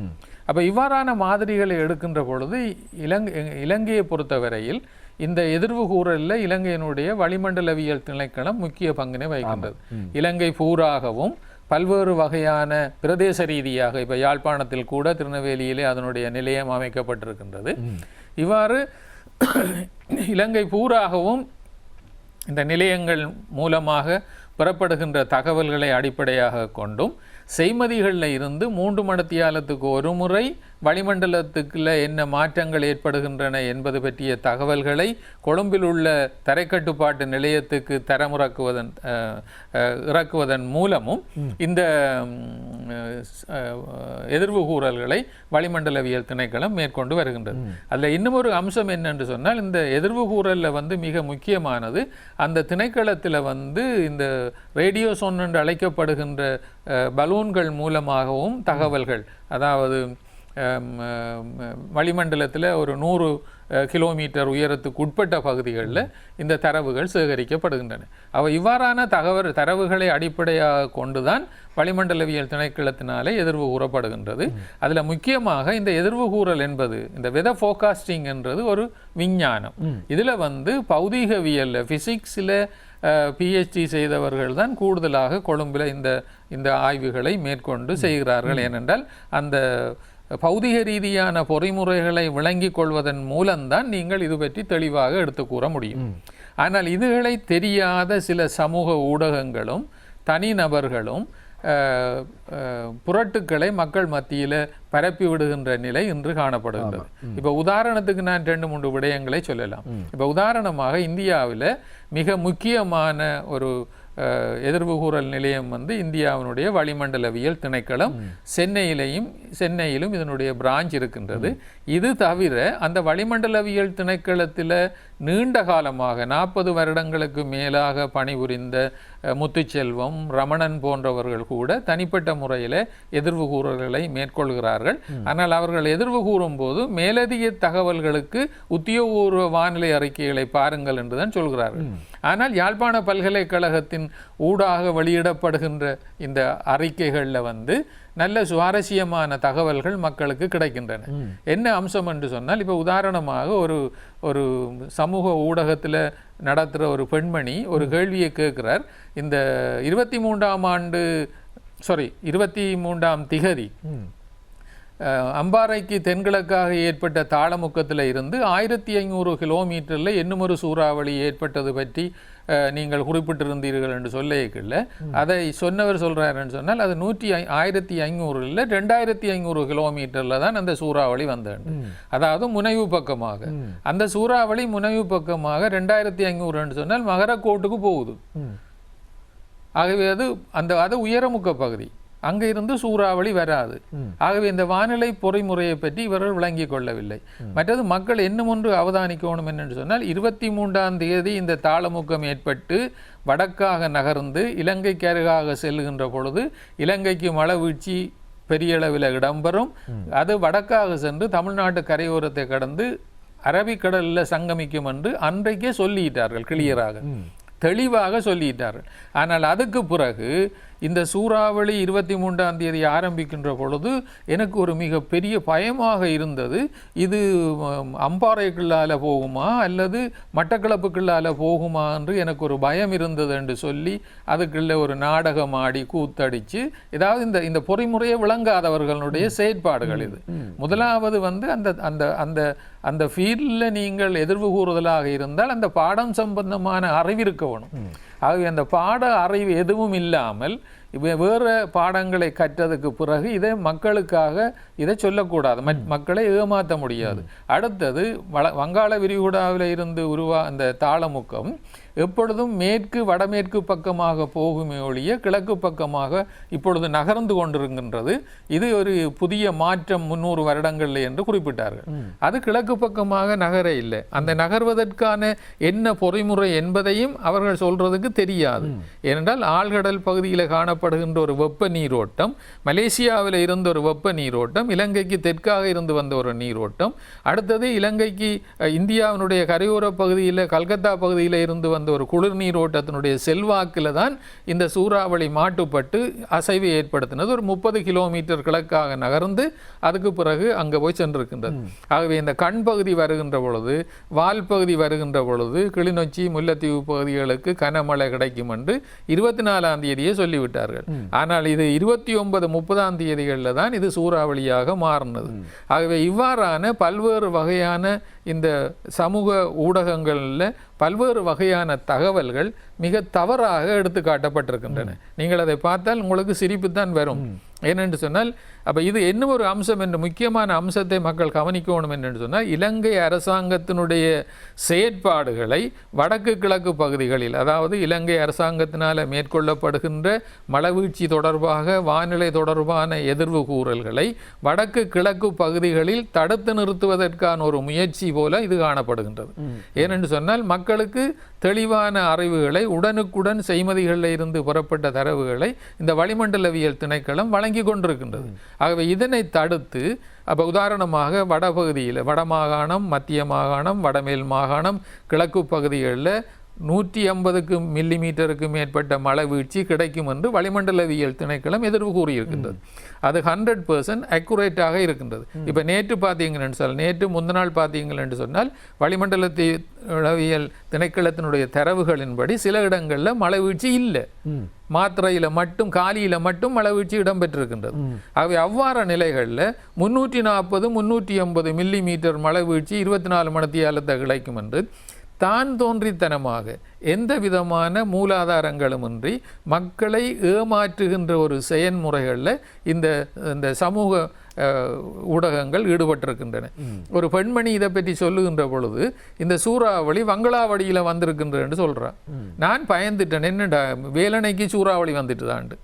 அப்போ இவ்வாறான மாதிரிகளை எடுக்கின்ற பொழுது இலங்கையை பொறுத்தவரையில் இந்த எதிர்வு கூறலில் இலங்கையினுடைய வளிமண்டலவியல் திணைக்களம் முக்கிய பங்கினை வகிக்கின்றது. இலங்கை பூராகவும் பல்வேறு வகையான பிரதேச ரீதியாக, இப்போ யாழ்ப்பாணத்தில் கூட திருநெல்வேலியிலே அதனுடைய நிலையம் அமைக்கப்பட்டிருக்கின்றது. இவ்வாறு இலங்கை பூராகவும் இந்த நிலையங்கள் மூலமாக பெறப்படுகின்ற தகவல்களை அடிப்படையாக கொண்டும் செய்மதிகளில் இருந்து 3 மணித்தியாலத்துக்கு ஒரு முறை வளிமண்டலத்துக்குள்ள என்ன மாற்றங்கள் ஏற்படுகின்றன என்பது பற்றிய தகவல்களை கொழும்பில் உள்ள தரைக்கட்டுப்பாட்டு நிலையத்துக்கு இறக்குவதன் மூலமும் இந்த எதிர்வு கூறல்களை வளிமண்டலவியல் திணைக்களம் மேற்கொண்டு வருகின்றது. அதில் இன்னும் ஒரு அம்சம் என்னென்று சொன்னால், இந்த எதிர்வு கூறலில் மிக முக்கியமானது அந்த திணைக்களத்தில் இந்த ரேடியோசோன் என்று அழைக்கப்படுகின்ற பலூன்கள் மூலமாகவும் தகவல்கள், அதாவது வளிமண்டலத்தில் ஒரு 100 கிலோமீட்டர் உயரத்துக்கு உட்பட்ட பகுதிகளில் இந்த தரவுகள் சேகரிக்கப்படுகின்றன. இவ்வாறான தரவுகளை அடிப்படையாக கொண்டுதான் வளிமண்டலவியல் திணைக்களத்தினாலே எதிர்வு கூறப்படுகின்றது. அதில் முக்கியமாக இந்த எதிர்வு கூறல் என்பது, இந்த வெதர் ஃபோர்காஸ்டிங் என்றது ஒரு விஞ்ஞானம். இதில் பௌதீகவியல், ஃபிசிக்ஸில் PhD செய்தவர்கள் தான் கூடுதலாக கொழும்பில் இந்த ஆய்வுகளை மேற்கொண்டு செய்கிறார்கள். ஏனென்றால் அந்த பௌதிக ரீதியான பொறிமுறைகளை விளங்கிக் கொள்வதன் மூலம்தான் நீங்கள் இது பற்றி தெளிவாக எடுத்து கூற முடியும். ஆனால் இதுகளை தெரியாத சில சமூக ஊடகங்களும் தனிநபர்களும் புரட்டுக்களை மக்கள் மத்தியில் பரப்பி விடுகின்ற நிலை இன்று காணப்படுகின்றது. இப்போ உதாரணத்துக்கு நான் 2-3 விடயங்களை சொல்லலாம். இப்போ உதாரணமாக இந்தியாவில் மிக முக்கியமான ஒரு எதிர்வுகூறல் நிலையம் வந்து இந்தியாவினுடைய வளிமண்டலவியல் திணைக்களம் சென்னையிலும் இதனுடைய பிரான்ச் இருக்கின்றது. இது தவிர அந்த வளிமண்டலவியல் திணைக்களத்தில் நீண்ட காலமாக 40 வருடங்களுக்கு மேலாக பணிபுரிந்த முத்துச்செல்வம், ரமணன் போன்றவர்கள் கூட தனிப்பட்ட முறையில் எதிர்வு கூறல்களை மேற்கொள்கிறார்கள். ஆனால் அவர்கள் எதிர்வு கூறும் போது மேலதிக தகவல்களுக்கு உத்தியோகபூர்வ வானிலை அறிக்கைகளை பாருங்கள் என்றுதான் சொல்கிறார்கள். ஆனால் யாழ்ப்பாண பல்கலைக்கழகத்தின் ஊடாக வெளியிடப்படுகின்ற இந்த அறிக்கைகளில் வந்து நல்ல சுவாரஸ்யமான தகவல்கள் மக்களுக்கு கிடைக்கின்றன. என்ன அம்சம் என்று சொன்னால், இப்போ உதாரணமாக ஒரு சமூக ஊடகத்தில் நடத்துகிற ஒரு பெண்மணி ஒரு கேள்வியை கேட்கிறார். இந்த 23ஆம் திகதி அம்பாறைக்கு தென்கிழக்காக ஏற்பட்ட தாளமுக்கத்தில் இருந்து 1500 கிலோமீட்டரில் இன்னும் ஒரு சூறாவளி ஏற்பட்டது பற்றி நீங்கள் குறிப்பிட்டிருந்தீர்கள் என்று சொல்லிக்கல. அதை சொன்னவர் சொல்கிறாருன்னு சொன்னால் அது 1500 இல்லை 2500 கிலோமீட்டரில் தான் அந்த சூறாவளி வந்தது. அதாவது முனைவு பக்கமாக அந்த சூறாவளி முனைவு பக்கமாக 2500 சொன்னால் மகரக்கோட்டுக்கு போகுது. ஆகவே அது உயரமுக்க பகுதி, அங்கே இருந்து சூறாவளி வராது. ஆகவே இந்த வானிலை பொறிமுறையை பற்றி இவர்கள் விளங்கிக் கொள்ளவில்லை. மற்றது மக்கள் இன்னும் ஒன்று அவதானிக்கணும் என்று சொன்னால், 23ஆம் தேதி இந்த தாளமுக்கம் ஏற்பட்டு வடக்காக நகர்ந்து இலங்கைக்கு அருகாக செல்லுகின்ற பொழுது இலங்கைக்கு மழை வீழ்ச்சி பெரிய அளவில் இடம்பெறும். அது வடக்காக சென்று தமிழ்நாட்டு கரையோரத்தை கடந்து அரபிக்கடலில் சங்கமிக்கும் என்று அன்றைக்கே சொல்லிட்டார்கள், கிளியராக தெளிவாக சொல்லிட்டார்கள். ஆனால் அதுக்கு பிறகு இந்த சூறாவளி 23ஆம் தேதி ஆரம்பிக்கின்ற பொழுது எனக்கு ஒரு மிக பெரிய பயமாக இருந்தது. இது அம்பாறைக்குள்ளால் போகுமா அல்லது மட்டக்களப்புக்குள்ளால் போகுமா என்று எனக்கு ஒரு பயம் இருந்தது என்று சொல்லி அதுக்குள்ள ஒரு நாடகம் ஆடி கூத்தடிச்சு, ஏதாவது இந்த பொறிமுறையை விளங்காதவர்களுடைய செயற்பாடுகள் இது. முதலாவது வந்து அந்த ஃபீல்டில் நீங்கள் எதிர்வு கூறுதலாக இருந்தால் அந்த பாடம் சம்பந்தமான அறிவு இருக்க வேணும். ஆகவே அந்த பாட அறிவு எதுவும் இல்லாமல் வேறு பாடங்களை கற்றதுக்கு பிறகு இதை மக்களுக்காக இதை சொல்லக்கூடாது, மக்களை ஏமாற்ற முடியாது. அடுத்தது வங்காள விரிகுடாவில் இருந்து அந்த தாளமுக்கம் எப்பொழுதும் வடமேற்கு பக்கமாக போகுமே ஒழிய கிழக்கு பக்கமாக இப்பொழுது நகர்ந்து கொண்டிருக்கின்றது. இது ஒரு புதிய மாற்றம் 300 வருடங்கள் என்று குறிப்பிட்டார்கள். அது கிழக்கு பக்கமாக நகர இல்லை. அந்த நகர்வதற்கான என்ன பொறிமுறை என்பதையும் அவர்கள் சொல்றதுக்கு தெரியாது. ஏனென்றால் ஆழ்கடல் பகுதியில் காணப்படுகின்ற ஒரு வெப்ப நீரோட்டம், மலேசியாவில் இருந்த ஒரு வெப்ப நீரோட்டம், இலங்கைக்கு தெற்காக இருந்து வந்த ஒரு நீரோட்டம், அடுத்தது இலங்கைக்கு இந்தியாவினுடைய கரையோர பகுதியில் கல்கத்தா பகுதியில் இருந்து வந்த ஒரு குளிர் நீரோட்டத்தினுடைய செல்வாக்கில் தான் இந்த சூறாவளி மாட்டுப்பட்டு அசைவை ஏற்படுத்தினது. ஒரு 30 கிலோமீட்டர் கிழக்காக நகர்ந்து அதுக்கு பிறகு அங்கே போய் சென்றிருக்கின்றது. ஆகவே இந்த கண் பகுதி வருகின்ற பொழுது, வால் பகுதி வருகின்ற பொழுது கிளிநொச்சி முல்லைத்தீவு பகுதிகளுக்கு கனமழை கிடைக்கும் என்று 24ஆம் தேதியே சொல்லிவிட்டார்கள். ஆனால் இது 29, 30ஆம் தேதிகளில் தான் இது சூறாவளியாக மாறினது. ஆகவே இவ்வாறான பல்வேறு வகையான இந்த சமூக ஊடகங்களில் பல்வேறு வகையான தகவல்கள் மிக தவறாக எடுத்து காட்டப்பட்டிருக்கின்றன. நீங்கள் அதை பார்த்தால் உங்களுக்கு சிரிப்புத்தான் வரும். ஏனென்று சொன்னால், அப்போ இது என்ன ஒரு அம்சம் என்று முக்கியமான அம்சத்தை மக்கள் கவனிக்கணும் என்று சொன்னால், இலங்கை அரசாங்கத்தினுடைய செயற்பாடுகளை வடக்கு கிழக்கு பகுதிகளில், அதாவது இலங்கை அரசாங்கத்தினால் மேற்கொள்ளப்படுகின்ற மழைவீழ்ச்சி தொடர்பாக வானிலை தொடர்பான எதிர்வு கூறல்களை வடக்கு கிழக்கு பகுதிகளில் தடுத்து நிறுத்துவதற்கான ஒரு முயற்சி போல இது காணப்படுகின்றது. ஏனென்று சொன்னால், மக்களுக்கு தெளிவான அறிவுகளை உடனுக்குடன் செய்மதிகளில் இருந்து புறப்பட்ட தரவுகளை இந்த வளிமண்டலவியல் திணைக்களம் வழங்கி கொண்டிருக்கின்றது. ஆகவே இதனை தடுத்து, அப்போ உதாரணமாக வடபகுதியில் வடமாகாணம், மத்திய மாகாணம், வடமேல் மாகாணம், கிழக்கு பகுதிகளில் 150 மில்லிமீட்டருக்கு மேற்பட்ட மழை வீழ்ச்சி கிடைக்கும் என்று வளிமண்டலவியல் திணைக்களம் எதிர்வு கூறியிருக்கின்றது. அது 100% அக்குரேட்டாக இருக்கின்றது. இப்போ நேற்று பார்த்தீங்கன்னு சொன்னால், நேற்று முந்தினாள் பார்த்தீங்கன்னு சொன்னால், வளிமண்டலவியல் திணைக்களத்தினுடைய தரவுகளின்படி சில இடங்களில் மழை வீழ்ச்சி இல்லை, மாத்திரையில் மட்டும் காலியில் மட்டும் மழை வீழ்ச்சி இடம்பெற்றிருக்கின்றது. ஆகவே அவ்வாறு நிலைகளில் 340, 380 மில்லிமீட்டர் மழை வீழ்ச்சி 24 மணித்தியாலத்தை கிடைக்கும் என்று தான் தோன்றித்தனமாக எந்த விதமான மூலாதாரங்களுமின்றி மக்களை ஏமாற்றுகின்ற ஒரு செயல்முறைகளில் இந்த சமூக ஊடகங்கள் ஈடுபட்டிருக்கின்றன. ஒரு பெண்மணி இதை பற்றி சொல்லுகின்ற பொழுது இந்த சூறாவளி வங்களாவளியில் வந்திருக்கின்றன்னு சொல்கிறான். நான் பயந்துட்டேன், என்னடா வேலனைக்கு சூறாவளி வந்துட்டுதாண்டு.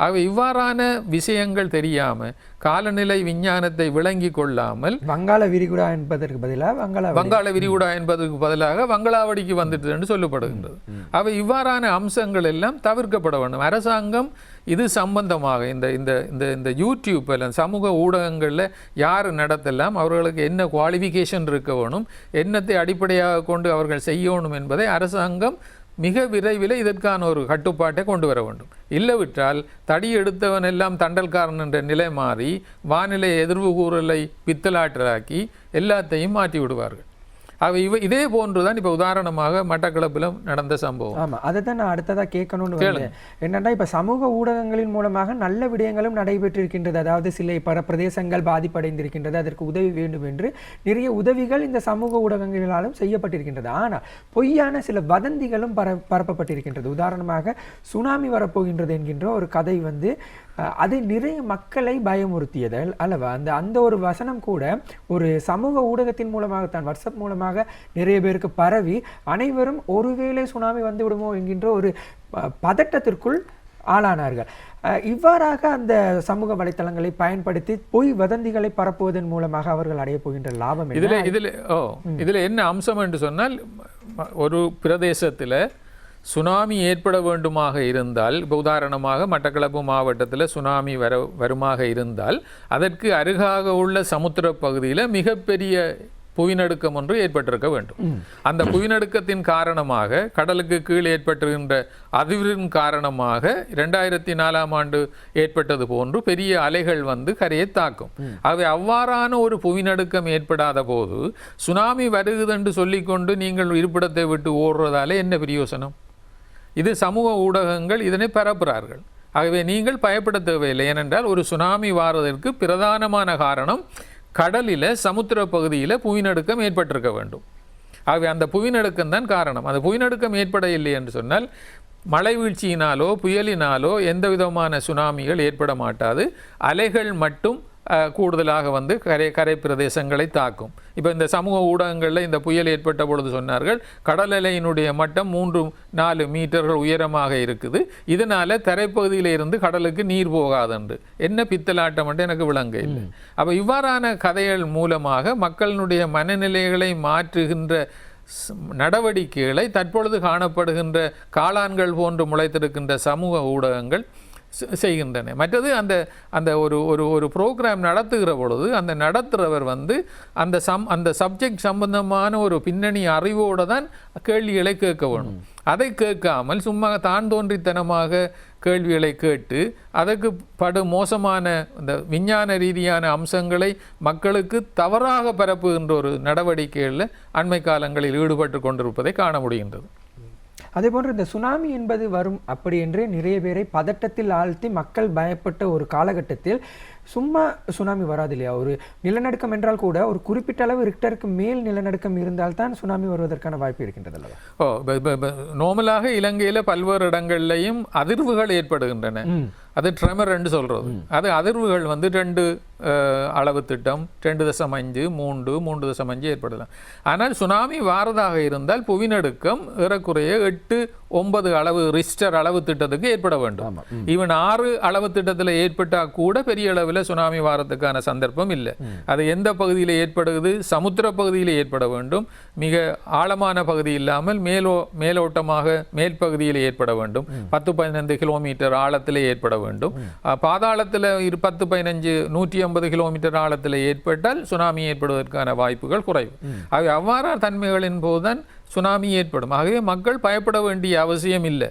ஆகவே இவ்வாறான விஷயங்கள் தெரியாமல் காலநிலை விஞ்ஞானத்தை விளங்கி கொள்ளாமல் வங்காள விரிகுடா என்பதற்கு பதிலாக வங்காள விரிகுடா என்பதற்கு பதிலாக வங்களாவடிக்கு வந்துட்டு என்று சொல்லப்படுகின்றது. அவை இவ்வாறான அம்சங்கள் எல்லாம் தவிர்க்கப்பட வேண்டும். அரசாங்கம் இது சம்பந்தமாக இந்த இந்த இந்த இந்த யூடியூப் எல்லாம் சமூக ஊடகங்களில் யார் நடத்தலாம், அவர்களுக்கு என்ன குவாலிஃபிகேஷன் இருக்க வேணும், என்னத்தை அடிப்படையாக கொண்டு அவர்கள் செய்யணும் என்பதை அரசாங்கம் மிக விரைவில் இதற்கான ஒரு கட்டுப்பாட்டை கொண்டு வர வேண்டும். இல்லவிட்டால் தடி எடுத்தவன் எல்லாம் தண்டல்காரன் என்ற நிலை மாறி வானிலை எதிர்வு கூறலை பித்தலாற்றலாக்கி எல்லாத்தையும் மாற்றி விடுவார்கள். இதே போன்றுதான் இப்போ உதாரணமாக மட்டக்களப்பிலும் நடந்த சம்பவம். ஆமாம், அதை தான் நான் அடுத்ததாக கேட்கணும்னு வந்தேன். என்னென்னா இப்போ சமூக ஊடகங்களின் மூலமாக நல்ல விடயங்களும் நடைபெற்றிருக்கின்றது. அதாவது சில பிரதேசங்கள் பாதிப்படைந்திருக்கின்றது, அதற்கு உதவி வேண்டும் என்று நிறைய உதவிகள் இந்த சமூக ஊடகங்களாலும் செய்யப்பட்டிருக்கின்றது. ஆனால் பொய்யான சில வதந்திகளும் பரப்பப்பட்டிருக்கின்றது. உதாரணமாக சுனாமி வரப்போகின்றது என்கின்ற ஒரு கதை வந்து அது நிறைய மக்களை பயமுறுத்தியது அல்லவா? அந்த ஒரு வசனம் கூட ஒரு சமூக ஊடகத்தின் மூலமாகத்தான், வாட்ஸ்அப் மூலமாக நிறைய பேருக்கு பரவி அனைவரும் ஒருவேளை சுனாமி வந்து விடுமோ என்கின்ற ஒரு பதட்டத்திற்குள் ஆளானார்கள். இவ்வாறாக அந்த சமூக வலைத்தளங்களை பயன்படுத்தி பொய் வதந்திகளை பரப்புவதன் மூலமாக அவர்கள் அடைய போகின்ற லாபம் இதில் என்ன அம்சம் என்று சொன்னால், ஒரு பிரதேசத்தில் சுனாமி ஏற்பட வேண்டுமாக இருந்தால், இப்போ உதாரணமாக மட்டக்களப்பு மாவட்டத்தில் சுனாமி வருமாக இருந்தால் அதற்கு அருகாக உள்ள சமுத்திர பகுதியில் மிகப்பெரிய புவிநடுக்கம் ஒன்று ஏற்பட்டிருக்க வேண்டும். அந்த புவிநடுக்கத்தின் காரணமாக கடலுக்கு கீழ் ஏற்பட்டிருக்கின்ற அதிர்வின் காரணமாக 2004ஆம் ஆண்டு ஏற்பட்டது போன்று பெரிய அலைகள் வந்து கரையை தாக்கும். ஆகவே அவ்வாறான ஒரு புவிநடுக்கம் ஏற்படாத போது சுனாமி வருகுதென்று சொல்லிக்கொண்டு நீங்கள் இருப்பிடத்தை விட்டு ஓடுறதாலே என்ன பிரயோசனம்? இது சமூக ஊடகங்கள் இதனை பரப்புகிறார்கள். ஆகவே நீங்கள் பயப்பட தேவையில்லை. ஏனென்றால் ஒரு சுனாமி வாரதற்கு பிரதானமான காரணம் கடலில் சமுத்திர பகுதியில் புவிநடுக்கம் ஏற்பட்டிருக்க வேண்டும். ஆகவே அந்த புவிநடுக்கம் தான் காரணம். அந்த புவிநடுக்கம் ஏற்பட இல்லை என்று சொன்னால் மழை வீழ்ச்சியினாலோ புயலினாலோ எந்த விதமான சுனாமிகள் ஏற்பட மாட்டாது. அலைகள் மட்டும் கூடுதலாக வந்து கரை பிரதேசங்களை தாக்கும். இப்போ இந்த சமூக ஊடகங்களில் இந்த புயல் ஏற்பட்ட பொழுது சொன்னார்கள், கடல் அலையினுடைய மட்டம் 3-4 மீட்டர்கள் உயரமாக இருக்குது, இதனால் தரைப்பகுதியில் இருந்து கடலுக்கு நீர் போகாதுன்று. என்ன பித்தலாட்டம் என்று எனக்கு விளங்க இல்லை. அப்போ இவ்வாறான கதைகள் மூலமாக மக்களினுடைய மனநிலைகளை மாற்றுகின்ற நடவடிக்கைகளை தற்பொழுது காணப்படுகின்ற காளான்கள் போன்று முளைத்திருக்கின்ற சமூக ஊடகங்கள் செய்கின்றன. மற்றது அந்த ஒரு ப்ரோக்ராம் நடத்துகிற பொழுது அந்த நடத்துகிறவர் வந்து அந்த சப்ஜெக்ட் சம்பந்தமான ஒரு பின்னணி அறிவோடு தான் கேள்விகளை கேட்க வேணும். அதை கேட்காமல் சும்மா தான் தோன்றித்தனமாக கேள்விகளை கேட்டு அதற்கு படு மோசமான இந்த விஞ்ஞான ரீதியான அம்சங்களை மக்களுக்கு தவறாக பரப்புகின்ற ஒரு நடவடிக்கைகளில் அண்மை காலங்களில் ஈடுபட்டு கொண்டிருப்பதை காண முடிகின்றது. அதே போன்று இந்த சுனாமி என்பது வரும் அப்படி என்று நிறைய பேரை பதட்டத்தில் ஆழ்த்தி மக்கள் பயப்பட்ட ஒரு காலகட்டத்தில் சும்மா சுனாமி வராது இல்லையா? ஒரு நிலநடுக்கம் என்றால் கூட ஒரு குறிப்பிட்ட அளவு ரிக்டருக்கு மேல் நிலநடுக்கம் இருந்தால்தான் சுனாமி வருவதற்கான வாய்ப்பு இருக்கின்றது அல்லவா? நோமலாக இலங்கையில் பல்வேறு இடங்கள்லையும் அதிர்வுகள் ஏற்படுகின்றன. அது ட்ரெமர் என்று சொல்கிறது. அது அதிர்வுகள் வந்து 2 அளவு திட்டம் 2.5 3.5 ஏற்படலாம். ஆனால் சுனாமி வாரதாக இருந்தால் புவிநடுக்கம் ஏறக்குறைய 8-9 அளவு ரிஸ்டர் அளவு திட்டத்துக்கு ஏற்பட வேண்டும். ஈவன் 6 அளவு திட்டத்தில் ஏற்பட்டால் கூட பெரிய அளவில் சுனாமி வாரத்துக்கான சந்தர்ப்பம் இல்லை. அது எந்த பகுதியில் ஏற்படுகிறது? சமுத்திர பகுதியில் ஏற்பட வேண்டும். மிக ஆழமான பகுதி இல்லாமல் மேலோட்டமாக மேல் பகுதியில் ஏற்பட வேண்டும். 10-15 கிலோமீட்டர் ஆழத்தில் ஏற்பட வேண்டும். பாதாளத்தில் 10-15-150 கிலோமீட்டர் ஆழத்தில் ஏற்பட்டால் சுனாமி ஏற்படுவதற்கான வாய்ப்புகள் குறைவு. ஆகவே அவ்வாறான தன்மைகளின் போதுதான் சுனாமி ஏற்படும். ஆகவே மக்கள் பயப்பட வேண்டிய அவசியம் இல்லை.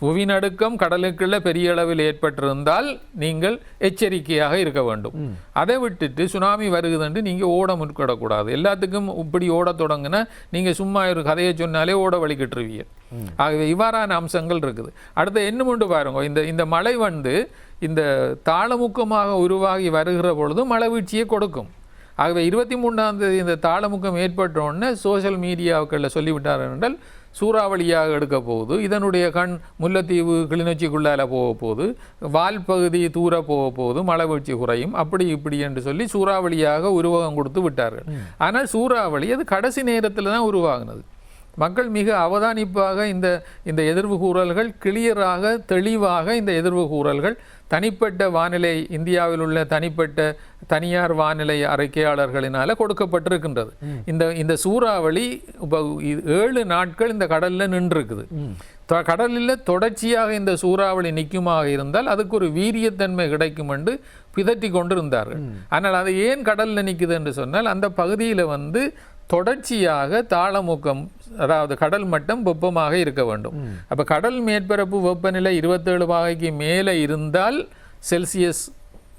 புவிநடுக்கம் கடலுக்குள்ள பெரிய அளவில் ஏற்பட்டிருந்தால் நீங்கள் எச்சரிக்கையாக இருக்க வேண்டும். அதை விட்டுட்டு சுனாமி வருகுதுன்னு நீங்கள் ஓட முற்கூடாது. எல்லாத்துக்கும் இப்படி ஓட தொடங்கினா நீங்கள் சும்மா ஒரு கதையை சொன்னாலே ஓட வலிக்கிட்டுருவீங்க. ஆகவே இவ்வாறான அம்சங்கள் இருக்குது. அடுத்து என்ன கொண்டு பாருங்க, இந்த மழை வந்து இந்த தாளமுக்கமாக உருவாகி வருகிற பொழுது மழை வீழ்ச்சியை கொடுக்கும். ஆகவே 23ஆம் தேதி இந்த தாளமுக்கம் ஏற்பட்ட உடனே சோஷியல் மீடியாக்களில் சொல்லிவிட்டார் என்றால் சூறாவளியாக எடுக்க போகுது, இதனுடைய கண் முல்லைத்தீவு கிளிநொச்சிக்குள்ளால போக போகுது, வால் பகுதி தூர போக போகுது, மழை வீழ்ச்சி குறையும், அப்படி இப்படி என்று சொல்லி சூறாவளியாக உருவகம் கொடுத்து விட்டார்கள். ஆனால் சூறாவளி அது கடைசி நேரத்தில் தான் உருவாகினது. மக்கள் மிக அவதானிப்பாக இந்த எதிர்வு கூறல்கள் கிளியராக தெளிவாக இந்த எதிர்வு கூறல்கள் தனிப்பட்ட வானிலை இந்தியாவில் உள்ள தனியார் வானிலை அறிக்கையாளர்களினால கொடுக்கப்பட்டிருக்கின்றது. இந்த சூறாவளி 7 நாட்கள் இந்த கடல்ல நின்றுருக்குது. கடலில் தொடர்ச்சியாக இந்த சூறாவளி நிற்குமாக இருந்தால் அதுக்கு ஒரு வீரியத்தன்மை கிடைக்கும் என்று பிதற்றி கொண்டிருந்தார்கள். ஆனால் அது ஏன் கடலில் நிற்குது என்று சொன்னால் அந்த பகுதியில் தொடர்ச்சியாக தாளமுக்கம், அதாவது கடல் மட்டம் வெப்பமாக இருக்க வேண்டும். அப்போ கடல் மேற்பரப்பு வெப்பநிலை 27 பாகைக்கு மேலே இருந்தால், செல்சியஸ்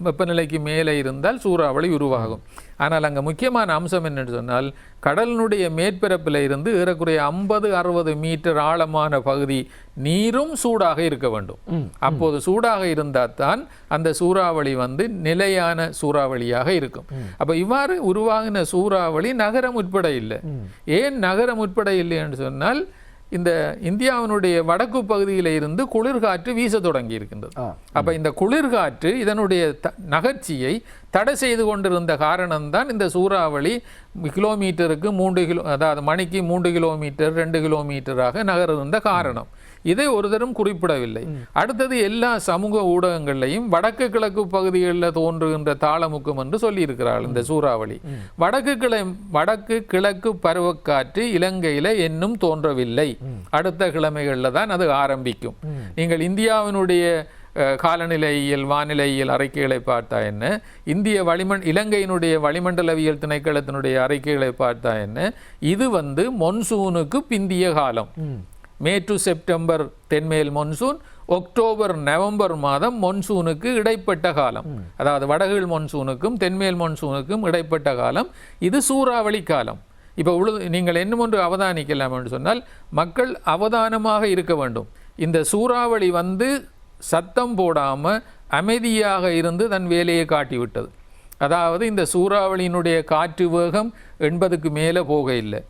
வெப்பநிலைக்கு மேலே இருந்தால் சூறாவளி உருவாகும். ஆனால் அங்கே முக்கியமான அம்சம் என்னென்னு சொன்னால், கடலினுடைய மேற்பரப்பில் இருந்து ஏறக்குறைய 50-60 மீட்டர் ஆழமான பகுதி நீரும் சூடாக இருக்க வேண்டும். அப்போது சூடாக இருந்தால் தான் அந்த சூறாவளி நிலையான சூறாவளியாக இருக்கும். அப்போ இவ்வாறு உருவாகின சூறாவளி நகரம் உட்பட இல்லை. ஏன் நகரம் உட்பட இல்லை என்று சொன்னால், இந்த இந்தியாவினுடைய வடக்கு பகுதியில் இருந்து குளிர்காற்று வீச தொடங்கி இருக்கின்றது. அப்ப இந்த குளிர்காற்று இதனுடைய நகர்ச்சியை தடை செய்து கொண்டிருந்த காரணம்தான் இந்த சூறாவளி கிலோமீட்டருக்கு 3 கிலோ, அதாவது மணிக்கு 3 கிலோமீட்டர் 2 கிலோமீட்டராக நகர்ந்த காரணம். இதை ஒரு தரம் குறிப்பிடவில்லை. அடுத்தது எல்லா சமூக ஊடகங்களையும் வடக்கு கிழக்கு பகுதிகளில் தோன்றுகின்ற தாளமுக்கம் என்று சொல்லியிருக்கிறார்கள். இந்த சூறாவளி வடக்கு கிழக்கு பருவக்காற்று இலங்கையில இன்னும் தோன்றவில்லை, அடுத்த கிழமைகளில் தான் அது ஆரம்பிக்கும். நீங்கள் இந்தியாவினுடைய காலநிலையியல் வானிலையியல் அறிக்கைகளை பார்த்தா என்ன, இலங்கையினுடைய வளிமண்டலவியல் திணைக்களத்தினுடைய அறிக்கைகளை பார்த்தா என்ன, இது மொன்சூனுக்கு பிந்திய காலம். மே டு செப்டம்பர் தென்மேல் மொன்சூன், அக்டோபர் நவம்பர் மாதம் மொன்சூனுக்கு இடைப்பட்ட காலம். அதாவது வடகிழ் மொன்சூனுக்கும் தென்மேல் மொன்சூனுக்கும் இடைப்பட்ட காலம். இது சூறாவளி காலம். இப்போ நீங்கள் என்ன ஒன்று அவதானிக்கலாம் என்று சொன்னால், மக்கள் அவதானமாக இருக்க வேண்டும். இந்த சூறாவளி சத்தம் போடாமல் அமைதியாக இருந்து தன் வேலையை காட்டிவிட்டது. அதாவது இந்த சூறாவளியினுடைய காற்று வேகம் 80க்கு மேலே போக இல்லை.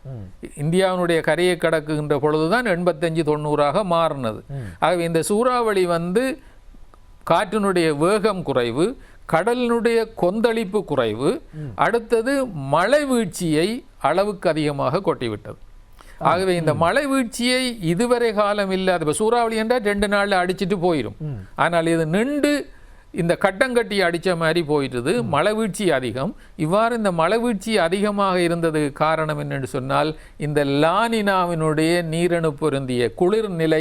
இந்தியாவினுடைய கரையை கடக்குகின்ற பொழுதுதான் 85-90ஆக மாறினது. ஆகவே இந்த சூறாவளி காற்றினுடைய வேகம் குறைவு, கடலினுடைய கொந்தளிப்பு குறைவு, அடுத்தது மழை வீழ்ச்சியை அளவுக்கு அதிகமாக கொட்டிவிட்டது. ஆகவே இந்த மழை வீழ்ச்சியை இதுவரை காலம் இல்லாத, இப்போ சூறாவளி என்றால் 2 நாளில் அடிச்சுட்டு போயிடும். ஆனால் இது நின்று இந்த கட்டங்கட்டி அடித்த மாதிரி போயிட்டது. மழை வீழ்ச்சி அதிகம். இவ்வாறு இந்த மழை வீழ்ச்சி அதிகமாக இருந்தது காரணம் என்னென்னு சொன்னால், இந்த லானினாவினுடைய நீரணு பொருந்திய குளிர் நிலை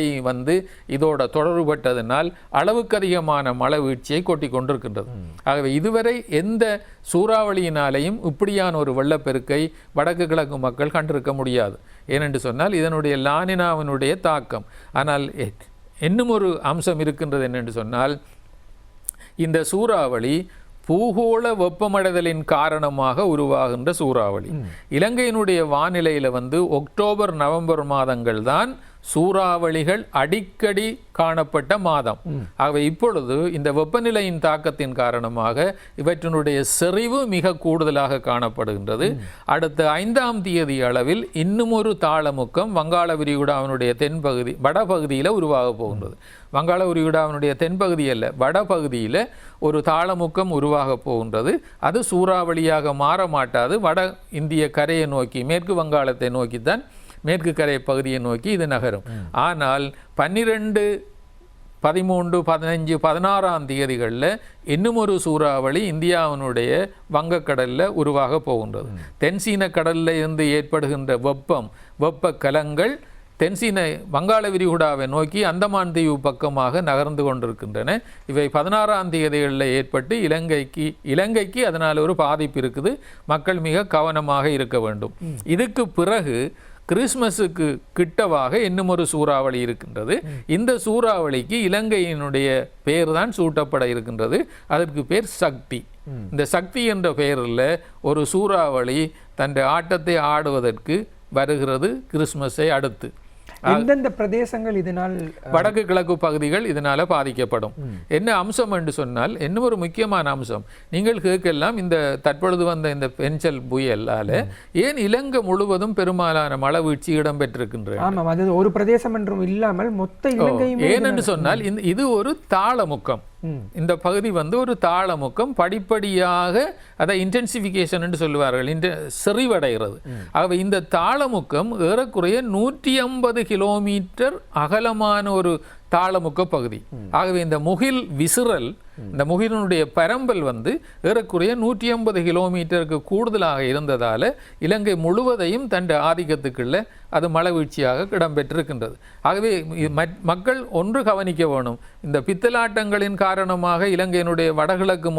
இதோட தொடர்பட்டதனால் அளவுக்கு அதிகமான மழை வீழ்ச்சியை கொட்டி கொண்டிருக்கின்றது. ஆகவே இதுவரை எந்த சூறாவளியினாலேயும் இப்படியான ஒரு வெள்ளப்பெருக்கை வடக்கு கிழக்கு மக்கள் கண்டிருக்க முடியாது. ஏனென்று சொன்னால் இதனுடைய லானினாவினுடைய தாக்கம். ஆனால் இன்னும் ஒரு அம்சம் இருக்கின்றது என்னென்று சொன்னால், இந்த சூறாவளி பூகோள வெப்பமடைதலின் காரணமாக உருவாகின்ற சூறாவளி. இலங்கையினுடைய வானிலையில் அக்டோபர் நவம்பர் மாதங்கள் தான் சூறாவளிகள் அடிக்கடி காணப்பட்ட மாதம். ஆகவே இப்பொழுது இந்த வெப்பநிலையின் தாக்கத்தின் காரணமாக இவற்றினுடைய செறிவு மிக கூடுதலாக காணப்படுகின்றது. அடுத்த 5ஆம் தேதி அளவில் இன்னும் ஒரு தாளமுக்கம் வங்காள விரிகுடாவினுடைய தென்பகுதி வடபகுதியில் உருவாக போகின்றது. வங்காள விரிகுடாவினுடைய தென்பகுதி அல்ல, வடபகுதியில் ஒரு தாளமுக்கம் உருவாக போகின்றது. அது சூறாவளியாக மாற மாட்டாது. வட இந்திய கரையை நோக்கி, மேற்கு வங்காளத்தை நோக்கித்தான், மேற்கு கரை பகுதியை நோக்கி இது நகரும். ஆனால் 12, 13, 15, 16ஆம் தேதிகளில் இன்னும் ஒரு சூறாவளி இந்தியாவினுடைய வங்கக்கடலில் உருவாக போகின்றது. தென்சீன கடலில் இருந்து ஏற்படுகின்ற வெப்ப கலங்கள் தென்சீன வங்காள விரிகுடாவை நோக்கி அந்தமான் தீவு பக்கமாக நகர்ந்து கொண்டிருக்கின்றன. இவை 16ஆம் தேதிகளில் ஏற்பட்டு இலங்கைக்கு அதனால் ஒரு பாதிப்பு இருக்குது. மக்கள் மிக கவனமாக இருக்க வேண்டும். இதுக்கு பிறகு கிறிஸ்மஸுக்கு கிட்டவாக இன்னும் ஒரு சூறாவளி இருக்கின்றது. இந்த சூறாவளிக்கு இலங்கையினுடைய பெயர் தான் சூட்டப்பட இருக்கின்றது. அதற்கு பேர் சக்தி. இந்த சக்தி என்ற பெயரில் ஒரு சூறாவளி தன் ஆட்டத்தை ஆடுவதற்கு வருகிறது கிறிஸ்மஸை அடுத்து. எந்தெந்த பிரதேசங்கள் இதனால் வடக்கு கிழக்கு பகுதிகள் இதனால பாதிக்கப்படும். என்ன அம்சம் என்று சொன்னால் இன்னும் ஒரு முக்கியமான அம்சம், நீங்கள் கேட்கலாம் இந்த தற்பொழுது வந்த இந்த பென்சல் புயலால ஏன் இலங்கை முழுவதும் பெரும்பாலான மழை வீழ்ச்சி இடம்பெற்றிருக்கின்றன. ஆமாம், அது ஒரு பிரதேசம் என்றும் இல்லாமல் மொத்த இலங்கையுமே. ஏனென்று சொன்னால் இது ஒரு தாளமுக்கம். இந்த பகுதி வந்து ஒரு தாளமுக்கம், படிப்படியாக அதை இன்டென்சிஃபிகேஷன் என்று சொல்லுவார்கள், செறிவடைகிறது. ஆகவே இந்த தாளமுக்கம் ஏறக்குறைய 150 கிலோமீட்டர் அகலமான ஒரு தாளமுக்க பகுதி. ஆகவே இந்த முகில் விசிறல், இந்த முகிலினுடைய பரம்பல் வந்து ஏறக்குறைய 150 கிலோமீட்டருக்கு கூடுதலாக இருந்ததால இலங்கை முழுவதையும் தன் ஆதிக்கத்துக்குள்ள அது மழை வீழ்ச்சியாக இடம்பெற்றிருக்கின்றது. ஆகவே மக்கள் ஒன்று கவனிக்க வேணும், இந்த பித்தலாட்டங்களின் காரணமாக இலங்கையினுடைய வடகிழக்கு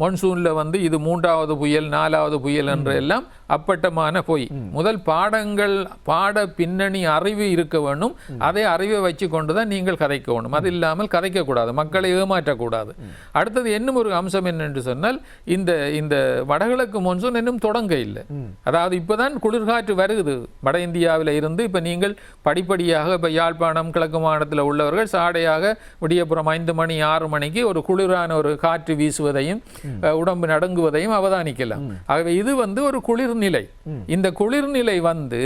மான்சூன்ல வந்து இது 3வது புயல் 4வது புயல் என்று எல்லாம் அப்பட்டமான பொய். முதல் பாட பின்னணி அறிவு இருக்க வேண்டும். அதை அறிவை வச்சு கொண்டுதான் நீங்கள் கதைக்க வேணும். அது இல்லாமல் கதைக்க கூடாது, மக்களை ஏமாற்றக்கூடாது. அடுத்தது இன்னும் ஒரு அம்சம் என்னென்று சொன்னால், இந்த வடகிழக்கு மான்சூன் இன்னும் தொடங்க இல்லை. அதாவது இப்பதான் குளிர்காற்று வருகிறது வட இந்தியாவில் இருந்து. இப்ப நீங்கள் படிப்படியாக இப்ப யாழ்ப்பாணம் கிழக்கு மாநிலத்தில் உள்ளவர்கள் சாடையாக விடியப்புறம் 5 மணி 6 மணிக்கு ஒரு குளிரான ஒரு காற்று வீசுவதையும் உடம்பு நடுங்குவதையும் அவதானிக்கலாம். ஆகவே இது வந்து ஒரு குளிர்நிலை. இந்த குளிர்நிலை வந்து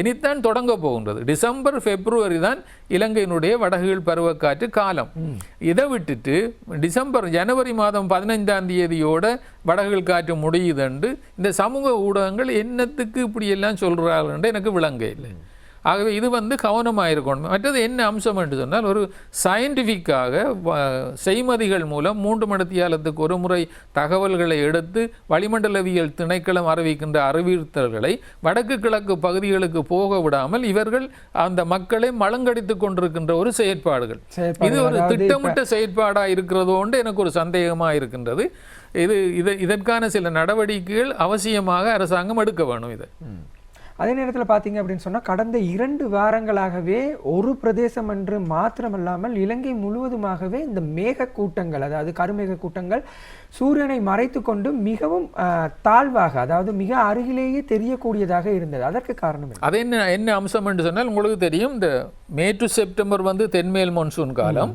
இனித்தான் தொடங்க போகின்றது. டிசம்பர் பிப்ரவரி தான் இலங்கையினுடைய வடகிழ் பருவக்காற்று காலம். இதை விட்டுட்டு ஜனவரி மாதம் 15ஆம் தேதியோட வடகிழ் காற்று முடியுது என்று இந்த சமூக ஊடகங்கள் என்னத்துக்கு இப்படி எல்லாம் சொல்றார்கள் என்று எனக்கு விளங்க இல்லை. ஆகவே இது வந்து கவனமாக இருக்கணும். மற்றது என்ன அம்சம் என்று சொன்னால், ஒரு சயின்டிஃபிக்காக செய்மதிகள் மூலம் 3 மணித்தியாலத்துக்கு ஒரு முறை தகவல்களை எடுத்து வளிமண்டலவியல் திணைக்களம் அறிவிக்கின்ற அறிவித்தல்களை வடக்கு கிழக்கு பகுதிகளுக்கு போக விடாமல் இவர்கள் அந்த மக்களை மலங்கடித்து கொண்டிருக்கின்ற ஒரு செயற்பாடுகள். இது ஒரு திட்டமிட்ட செயற்பாடாக இருக்கிறதோண்டு எனக்கு ஒரு சந்தேகமாக இருக்கின்றது. இதற்கான சில நடவடிக்கைகள் அவசியமாக அரசாங்கம் எடுக்க வேணும். இது அதே நேரத்தில் பார்த்தீங்க அப்படின்னு சொன்னால், கடந்த 2 வாரங்களாகவே ஒரு பிரதேசம் என்று மாத்திரமல்லாமல் இலங்கை முழுவதுமாகவே இந்த மேக கூட்டங்கள், அதாவது கருமேக கூட்டங்கள் சூரியனை மறைத்து கொண்டு மிகவும் தாழ்வாக, அதாவது மிக அருகிலேயே தெரியக்கூடியதாக இருந்தது. அதற்கு காரணம் அது என்ன அம்சம் என்று சொன்னால், உங்களுக்கு தெரியும், இந்த மே டு செப்டம்பர் வந்து தென்மேல் மான்சூன் காலம்,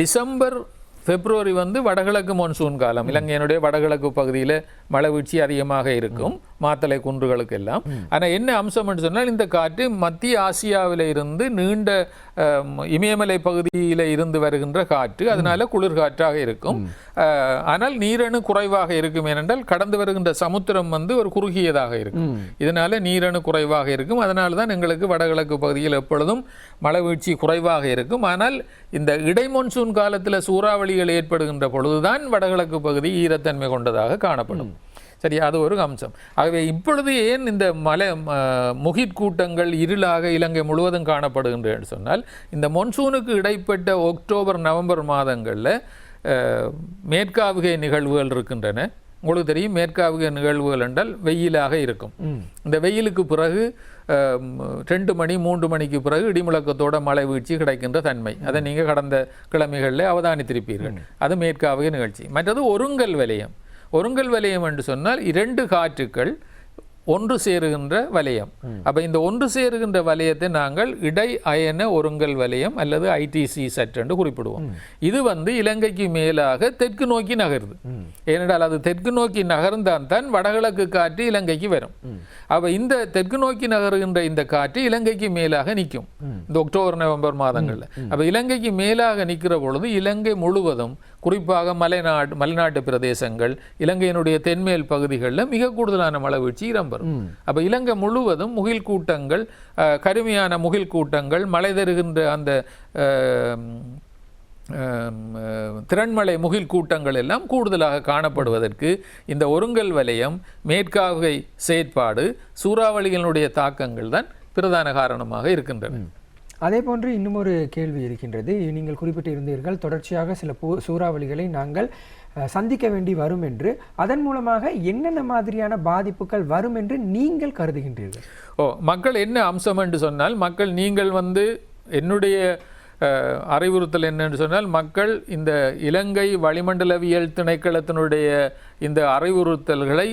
டிசம்பர் பிப்ரவரி வந்து வடகிழக்கு மான்சூன் காலம். இலங்கையினுடைய வடகிழக்கு பகுதியில் மழை வீழ்ச்சி அதிகமாக இருக்கும், மாத்தளை குன்றுகளுக்கு எல்லாம். ஆனால் என்ன அம்சம் என்று சொன்னால், இந்த காற்று மத்திய ஆசியாவில் இருந்து நீண்ட இமயமலை பகுதியில் இருந்து வருகின்ற காற்று, அதனால குளிர் காற்றாக இருக்கும். ஆனால் நீரணு குறைவாக இருக்கும். ஏனென்றால் கடந்து வருகின்ற சமுத்திரம் வந்து ஒரு குறுகியதாக இருக்கும். இதனால நீரணு குறைவாக இருக்கும். அதனால தான் எங்களுக்கு வடகிழக்கு பகுதியில் எப்பொழுதும் மழை வீழ்ச்சி குறைவாக இருக்கும். ஆனால் இந்த இடை மான்சூன் காலத்தில் சூறாவளிகள் ஏற்படுகின்ற பொழுதுதான் வடகிழக்கு பகுதி ஈரத்தன்மை கொண்டதாக காணப்படும். சரி, அது ஒரு அம்சம். ஆகவே இப்பொழுது ஏன் இந்த முகிற்கூட்டங்கள் இருளாக இலங்கை முழுவதும் காணப்படுகின்றன சொன்னால், இந்த மான்சூனுக்கு இடைப்பட்ட அக்டோபர் நவம்பர் மாதங்களில் மேற்காவுகை நிகழ்வுகள் இருக்கின்றன. உங்களுக்கு தெரியும், மேற்காவுகை நிகழ்வுகள் என்றால் வெயிலாக இருக்கும். இந்த வெயிலுக்கு பிறகு 2 மணி 3 மணிக்கு பிறகு இடிமுழக்கத்தோட மழை வீழ்ச்சி கிடைக்கின்ற தன்மை, அதை நீங்கள் கடந்த கிழமைகளில் அவதானித்திருப்பீர்கள். அது மேற்காவுகை நிகழ்ச்சி. மற்றது ஒருங்கல் வலயம். ஒருங்கல் வலயம் என்று சொன்னால் 2 காற்றுக்கள் ஒன்று சேருகின்ற வலயம். அப்ப இந்த ஒன்று சேருகின்ற வலயத்தை நாங்கள் இடை அயன ஒருங்கல் வலயம் அல்லது ஐடிசி செட் என்று குறிப்பிடுவோம். இது வந்து இலங்கைக்கு மேலாக தெற்கு நோக்கி நகருது. ஏனென்றால் அது தெற்கு நோக்கி நகர்ந்தான் தான் வடகிழக்கு காற்று இலங்கைக்கு வரும். அப்ப இந்த தெற்கு நோக்கி நகருகின்ற இந்த காற்று இலங்கைக்கு மேலாக நிற்கும் இந்த அக்டோபர் நவம்பர் மாதங்கள்ல. அப்ப இலங்கைக்கு மேலாக நிற்கிற பொழுது இலங்கை முழுவதும், குறிப்பாக மலைநாட்டு பிரதேசங்கள், இலங்கையினுடைய தென்மேல் பகுதிகளில் மிக கூடுதலான மழை வீழ்ச்சி இடம்பெறும். அப்ப இலங்கை முழுவதும் முகில் கூட்டங்கள், கருமையான முகில் கூட்டங்கள், மழை தருகின்ற அந்த திறன்மலை முகில் கூட்டங்கள் எல்லாம் கூடுதலாக காணப்படுவதற்கு இந்த ஒருங்கல் வலயம், மேற்காவுகை செயற்பாடு, சூறாவளிகளுடைய தாக்கங்கள் தான் பிரதான காரணமாக இருக்கின்றன. அதே போன்று இன்னும் ஒரு கேள்வி இருக்கின்றது. நீங்கள் குறிப்பிட்டு இருந்தீர்கள், தொடர்ச்சியாக சில சூறாவளிகளை நாங்கள் சந்திக்க வேண்டி வரும் என்று. அதன் மூலமாக என்னென்ன மாதிரியான பாதிப்புகள் வரும் என்று நீங்கள் கருதுகின்றீர்கள்? மக்கள் என்ன அம்சம் என்று சொன்னால், மக்கள் நீங்கள் வந்து என்னுடைய அறிவுறுத்தல் என்னென்று சொன்னால், மக்கள் இந்த இலங்கை வளிமண்டலவியல் திணைக்களத்தினுடைய இந்த அறிவுறுத்தல்களை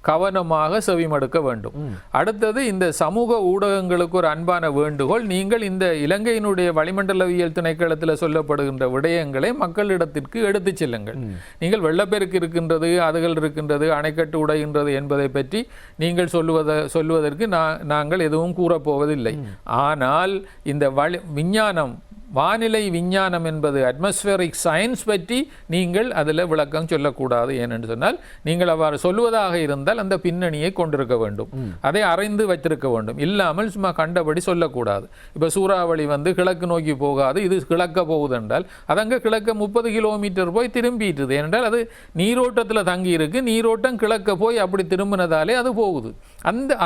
கவனமாக செவிமடுக்க வேண்டும். அடுத்தது இந்த சமூக ஊடகங்களுக்கு ஒரு அன்பான வேண்டுகோள், நீங்கள் இந்த இலங்கையினுடைய வளிமண்டலவியல் திணைக்களத்தில் சொல்லப்படுகின்ற விடயங்களை மக்களிடத்திற்கு எடுத்து செல்லுங்கள். நீங்கள் வெள்ளப்பெருக்கு இருக்கின்றது, அதுகள் இருக்கின்றது, அணைக்கட்டு உடைகின்றது என்பதை பற்றி நீங்கள் சொல்லுவதற்கு நாங்கள் எதுவும் கூறப்போவதில்லை. ஆனால் இந்த விஞ்ஞானம், வானிலை விஞ்ஞானம் என்பது அட்மாஸ்பியரிக் சயின்ஸ் பற்றி நீங்கள் அதில் விளக்கம் சொல்லக்கூடாது. ஏனென்று சொன்னால் நீங்கள் அவ்வாறு சொல்வதாக இருந்தால் அந்த பின்னணியை கொண்டிருக்க வேண்டும், அதை அறிந்து வைத்திருக்க வேண்டும். இல்லாமல் சும்மா கண்டபடி சொல்லக்கூடாது. இப்போ சூறாவளி வந்து கிழக்கு நோக்கி போகாது, இது கிழக்க போகுது என்றால் அதங்க கிழக்க 30 கிலோமீட்டர் போய் திரும்பிட்டுது. ஏனென்றால் அது நீரோட்டத்தில் தங்கி இருக்கு, நீரோட்டம் கிழக்க போய் அப்படி திரும்பினதாலே அது போகுது.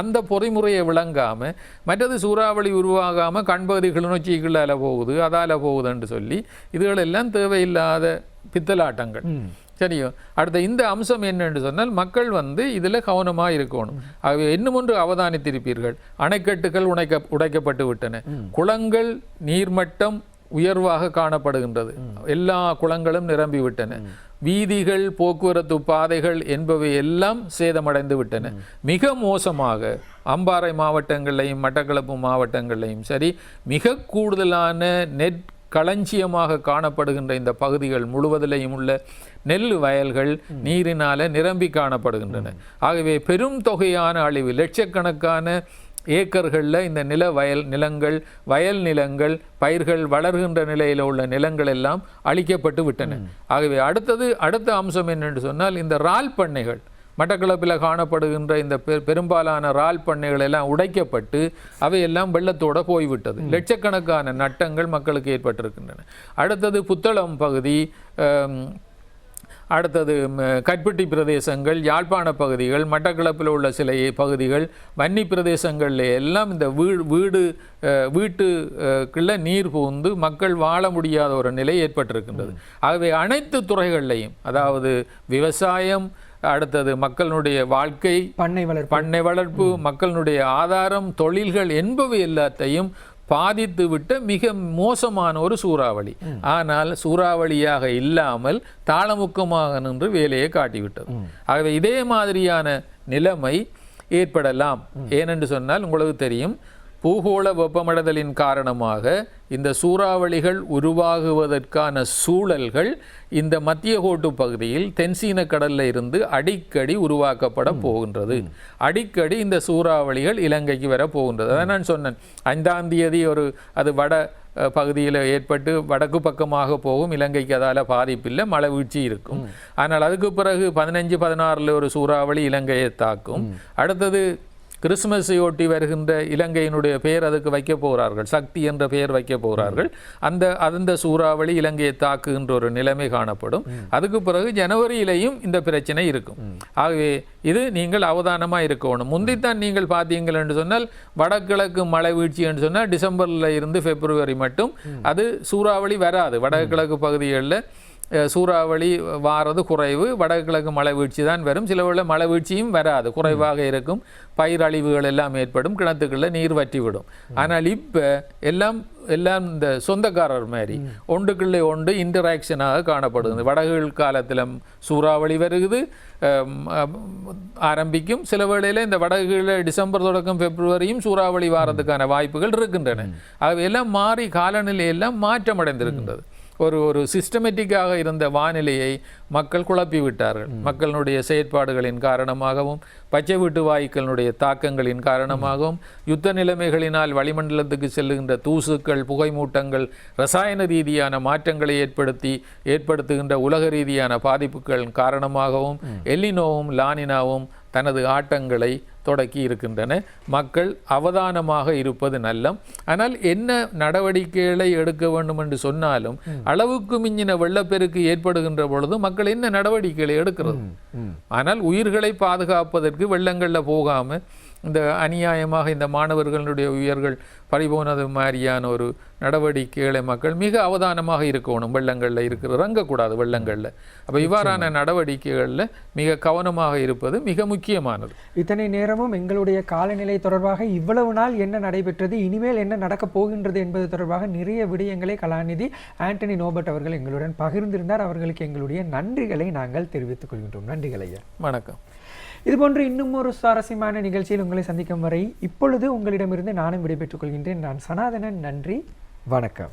அந்த பொறிமுறையை விளங்காமல், மற்றது சூறாவளி உருவாகாமல் கண்பகுதி கிளிநொச்சிக்குள்ளால போகுது, அதால போகுதுன்னு சொல்லி இதுகளெல்லாம் தேவையில்லாத பித்தலாட்டங்கள். சரியோ? அடுத்த இந்த அம்சம் என்னென்று சொன்னால் மக்கள் வந்து இதில் கவனமாக இருக்கணும். ஆகவே இன்னும் ஒன்று அவதானித்திருப்பீர்கள், அணைக்கட்டுகள் உடைக்கப்பட்டு விட்டன, குளங்கள் நீர்மட்டம் உயர்வாக காணப்படுகின்றது, எல்லா குளங்களும் நிரம்பி விட்டன, வீதிகள், போக்குவரத்து பாதைகள் என்பவை எல்லாம் சேதமடைந்து விட்டன. மிக மோசமாக அம்பாறை மாவட்டங்களையும் மட்டக்களப்பு மாவட்டங்களையும் சரி, மிக கூடுதலான களஞ்சியமாக காணப்படுகின்ற இந்த பகுதிகள் முழுவதிலையும் உள்ள நெல் வயல்கள் நீரினால நிரம்பி காணப்படுகின்றன. ஆகவே பெரும் தொகையான அழிவு, லட்சக்கணக்கான ஏக்கர்களில் இந்த நிலங்கள், வயல் நிலங்கள், பயிர்கள் வளர்கின்ற நிலையில் உள்ள நிலங்கள் எல்லாம் அழிக்கப்பட்டு விட்டன. ஆகவே அடுத்த அம்சம் என்னென்று சொன்னால், இந்த இறால் பண்ணைகள், மட்டக்களப்பில் காணப்படுகின்ற இந்த பெரும்பாலான இறால் பண்ணைகள் எல்லாம் உடைக்கப்பட்டு அவையெல்லாம் வெள்ளத்தோடு போய்விட்டது. லட்சக்கணக்கான நட்டங்கள் மக்களுக்கு ஏற்பட்டிருக்கின்றன. அடுத்தது புத்தளம் பகுதி, அடுத்தது கட்பட்டி பிரதேசங்கள், யாழ்ப்பாண பகுதிகள், மட்டக்களப்பில் உள்ள சில பகுதிகள், வன்னி பிரதேசங்களில் எல்லாம் இந்த வீட்டுக்குள்ள நீர் புகுந்து மக்கள் வாழ முடியாத ஒரு நிலை ஏற்பட்டிருக்கின்றது. ஆகவே அனைத்து துறைகள்லையும், அதாவது விவசாயம், அடுத்தது மக்களுடைய வாழ்க்கை, பண்ணை வளர்ப்பு, மக்களுடைய ஆதாரம், தொழில்கள் என்பவை எல்லாத்தையும் பாதித்து விட்ட மிக மோசமான ஒரு சூறாவளி. ஆனால் சூறாவளியாக இல்லாமல் தாளமுக்கமாக நின்று வேலையை காட்டிவிட்டது. ஆகவே இதே மாதிரியான நிலைமை ஏற்படலாம். ஏனென்று சொன்னால் உங்களுக்கு தெரியும், பூகோள வெப்பமடைதலின் காரணமாக இந்த சூறாவளிகள் உருவாகுவதற்கான சூழல்கள் இந்த மத்திய கோட்டு பகுதியில் தென்சீன கடல்ல இருந்து அடிக்கடி உருவாக்கப்பட போகின்றது. அடிக்கடி இந்த சூறாவளிகள் இலங்கைக்கு வர போகின்றது. அதான் நான் சொன்னேன், 5ஆம் தேதி அது வட பகுதியில் ஏற்பட்டு வடக்கு பக்கமாக போகும், இலங்கைக்கு அதால் பாதிப்பில்லை, மழை வீழ்ச்சி இருக்கும். ஆனால் அதுக்கு பிறகு 15-16 ஒரு சூறாவளி இலங்கையை தாக்கும். அடுத்தது கிறிஸ்துமஸையொட்டி வருகின்ற இலங்கையினுடைய பெயர் அதுக்கு வைக்க போகிறார்கள், சக்தி என்ற பெயர் வைக்க போகிறார்கள். அந்த சூறாவளி இலங்கையை தாக்குகின்ற ஒரு நிலைமை காணப்படும். அதுக்கு பிறகு ஜனவரியிலையும் இந்த பிரச்சனை இருக்கும். ஆகவே இது நீங்கள் அவதானமாக இருக்கணும். முந்தித்தான் நீங்கள் பார்த்தீங்கள் என்று சொன்னால், வடகிழக்கு மழை வீழ்ச்சி என்று சொன்னால் டிசம்பரில் இருந்து பிப்ரவரி மட்டும் அது சூறாவளி வராது. வடகிழக்கு பகுதிகளில் சூறாவளி வாரது குறைவு, வடகிழக்கு மழை வீழ்ச்சி தான் வரும். சில வேளை மழை வீழ்ச்சியும் வராது, குறைவாக இருக்கும், பயிர் அழிவுகள் எல்லாம் ஏற்படும், கிணத்துக்களில் நீர் வற்றிவிடும். ஆனால் இப்போ எல்லாம் இந்த சொந்தக்காரர் மாதிரி ஒன்றுக்குள்ளே ஒன்று இன்டராக்ஷனாக காணப்படுது. வடகிழக்கு காலத்தில் சூறாவளி வருகுது, ஆரம்பிக்கும். சில வேளையில் இந்த வடகிழ டிசம்பர் தொடக்கம் பிப்ரவரியும் சூறாவளி வாரத்துக்கான வாய்ப்புகள் இருக்கின்றன. ஆகவே எல்லாம் மாறி காலநிலையெல்லாம் மாற்றமடைந்திருக்கின்றது. ஒரு சிஸ்டமேட்டிக்காக இருந்த வானிலையை மக்கள் குழப்பி விட்டார்கள். மக்களுடைய செயற்பாடுகளின் காரணமாகவும், பச்சை வீட்டு வாயுக்களுடைய தாக்கங்களின் காரணமாகவும், யுத்த நிலைமைகளினால் வளிமண்டலத்துக்கு செல்லுகின்ற தூசுக்கள், புகைமூட்டங்கள், ரசாயன ரீதியான மாற்றங்களை ஏற்படுத்துகின்ற உலக ரீதியான பாதிப்புகள் காரணமாகவும், எல்லினோவும் லானினாவும் தனது ஆட்டங்களை தொடக்கி இருக்கின்றன. மக்கள் அவதானமாக இருப்பது நல்லம். ஆனால் என்ன நடவடிக்கைகளை எடுக்க வேண்டும் என்று சொன்னாலும், அளவுக்கு மிஞ்சின வெள்ளப்பெருக்கு ஏற்படுகின்ற பொழுது மக்கள் என்ன நடவடிக்கைகளை எடுக்கிறது? ஆனால் உயிர்களை பாதுகாப்பதற்கு வெள்ளங்களில் போகாமல் இந்த அநியாயமாக இந்த மாணவர்களுடைய உயிர்கள் பறிபோனது மாதிரியான ஒரு நடவடிக்கைகளை மக்கள் மிக அவதானமாக இருக்கணும். வெள்ளங்களில் இறங்கக்கூடாது வெள்ளங்களில். அப்போ இவ்வாறான நடவடிக்கைகளில் மிக கவனமாக இருப்பது மிக முக்கியமானது. இத்தனை நேரமும் எங்களுடைய காலநிலை தொடர்பாக இவ்வளவு நாள் என்ன நடைபெற்றது, இனிமேல் என்ன நடக்கப் போகின்றது என்பது தொடர்பாக நிறைய விடயங்களை கலாநிதி ஆண்டனி நோபர்ட் அவர்கள் எங்களுடன் பகிர்ந்திருந்தார். அவர்களுக்கு எங்களுடைய நன்றிகளை நாங்கள் தெரிவித்துக் கொள்கின்றோம். நன்றிகள் ஐயா. வணக்கம். இதுபோன்று இன்னும் ஒரு சுவாரஸ்யமான நிகழ்ச்சியில் உங்களை சந்திக்கும் வரை இப்பொழுது உங்களிடமிருந்து நானும் விடைபெற்றுக் கொள்கின்றேன். நான் சனாதனன். நன்றி, வணக்கம்.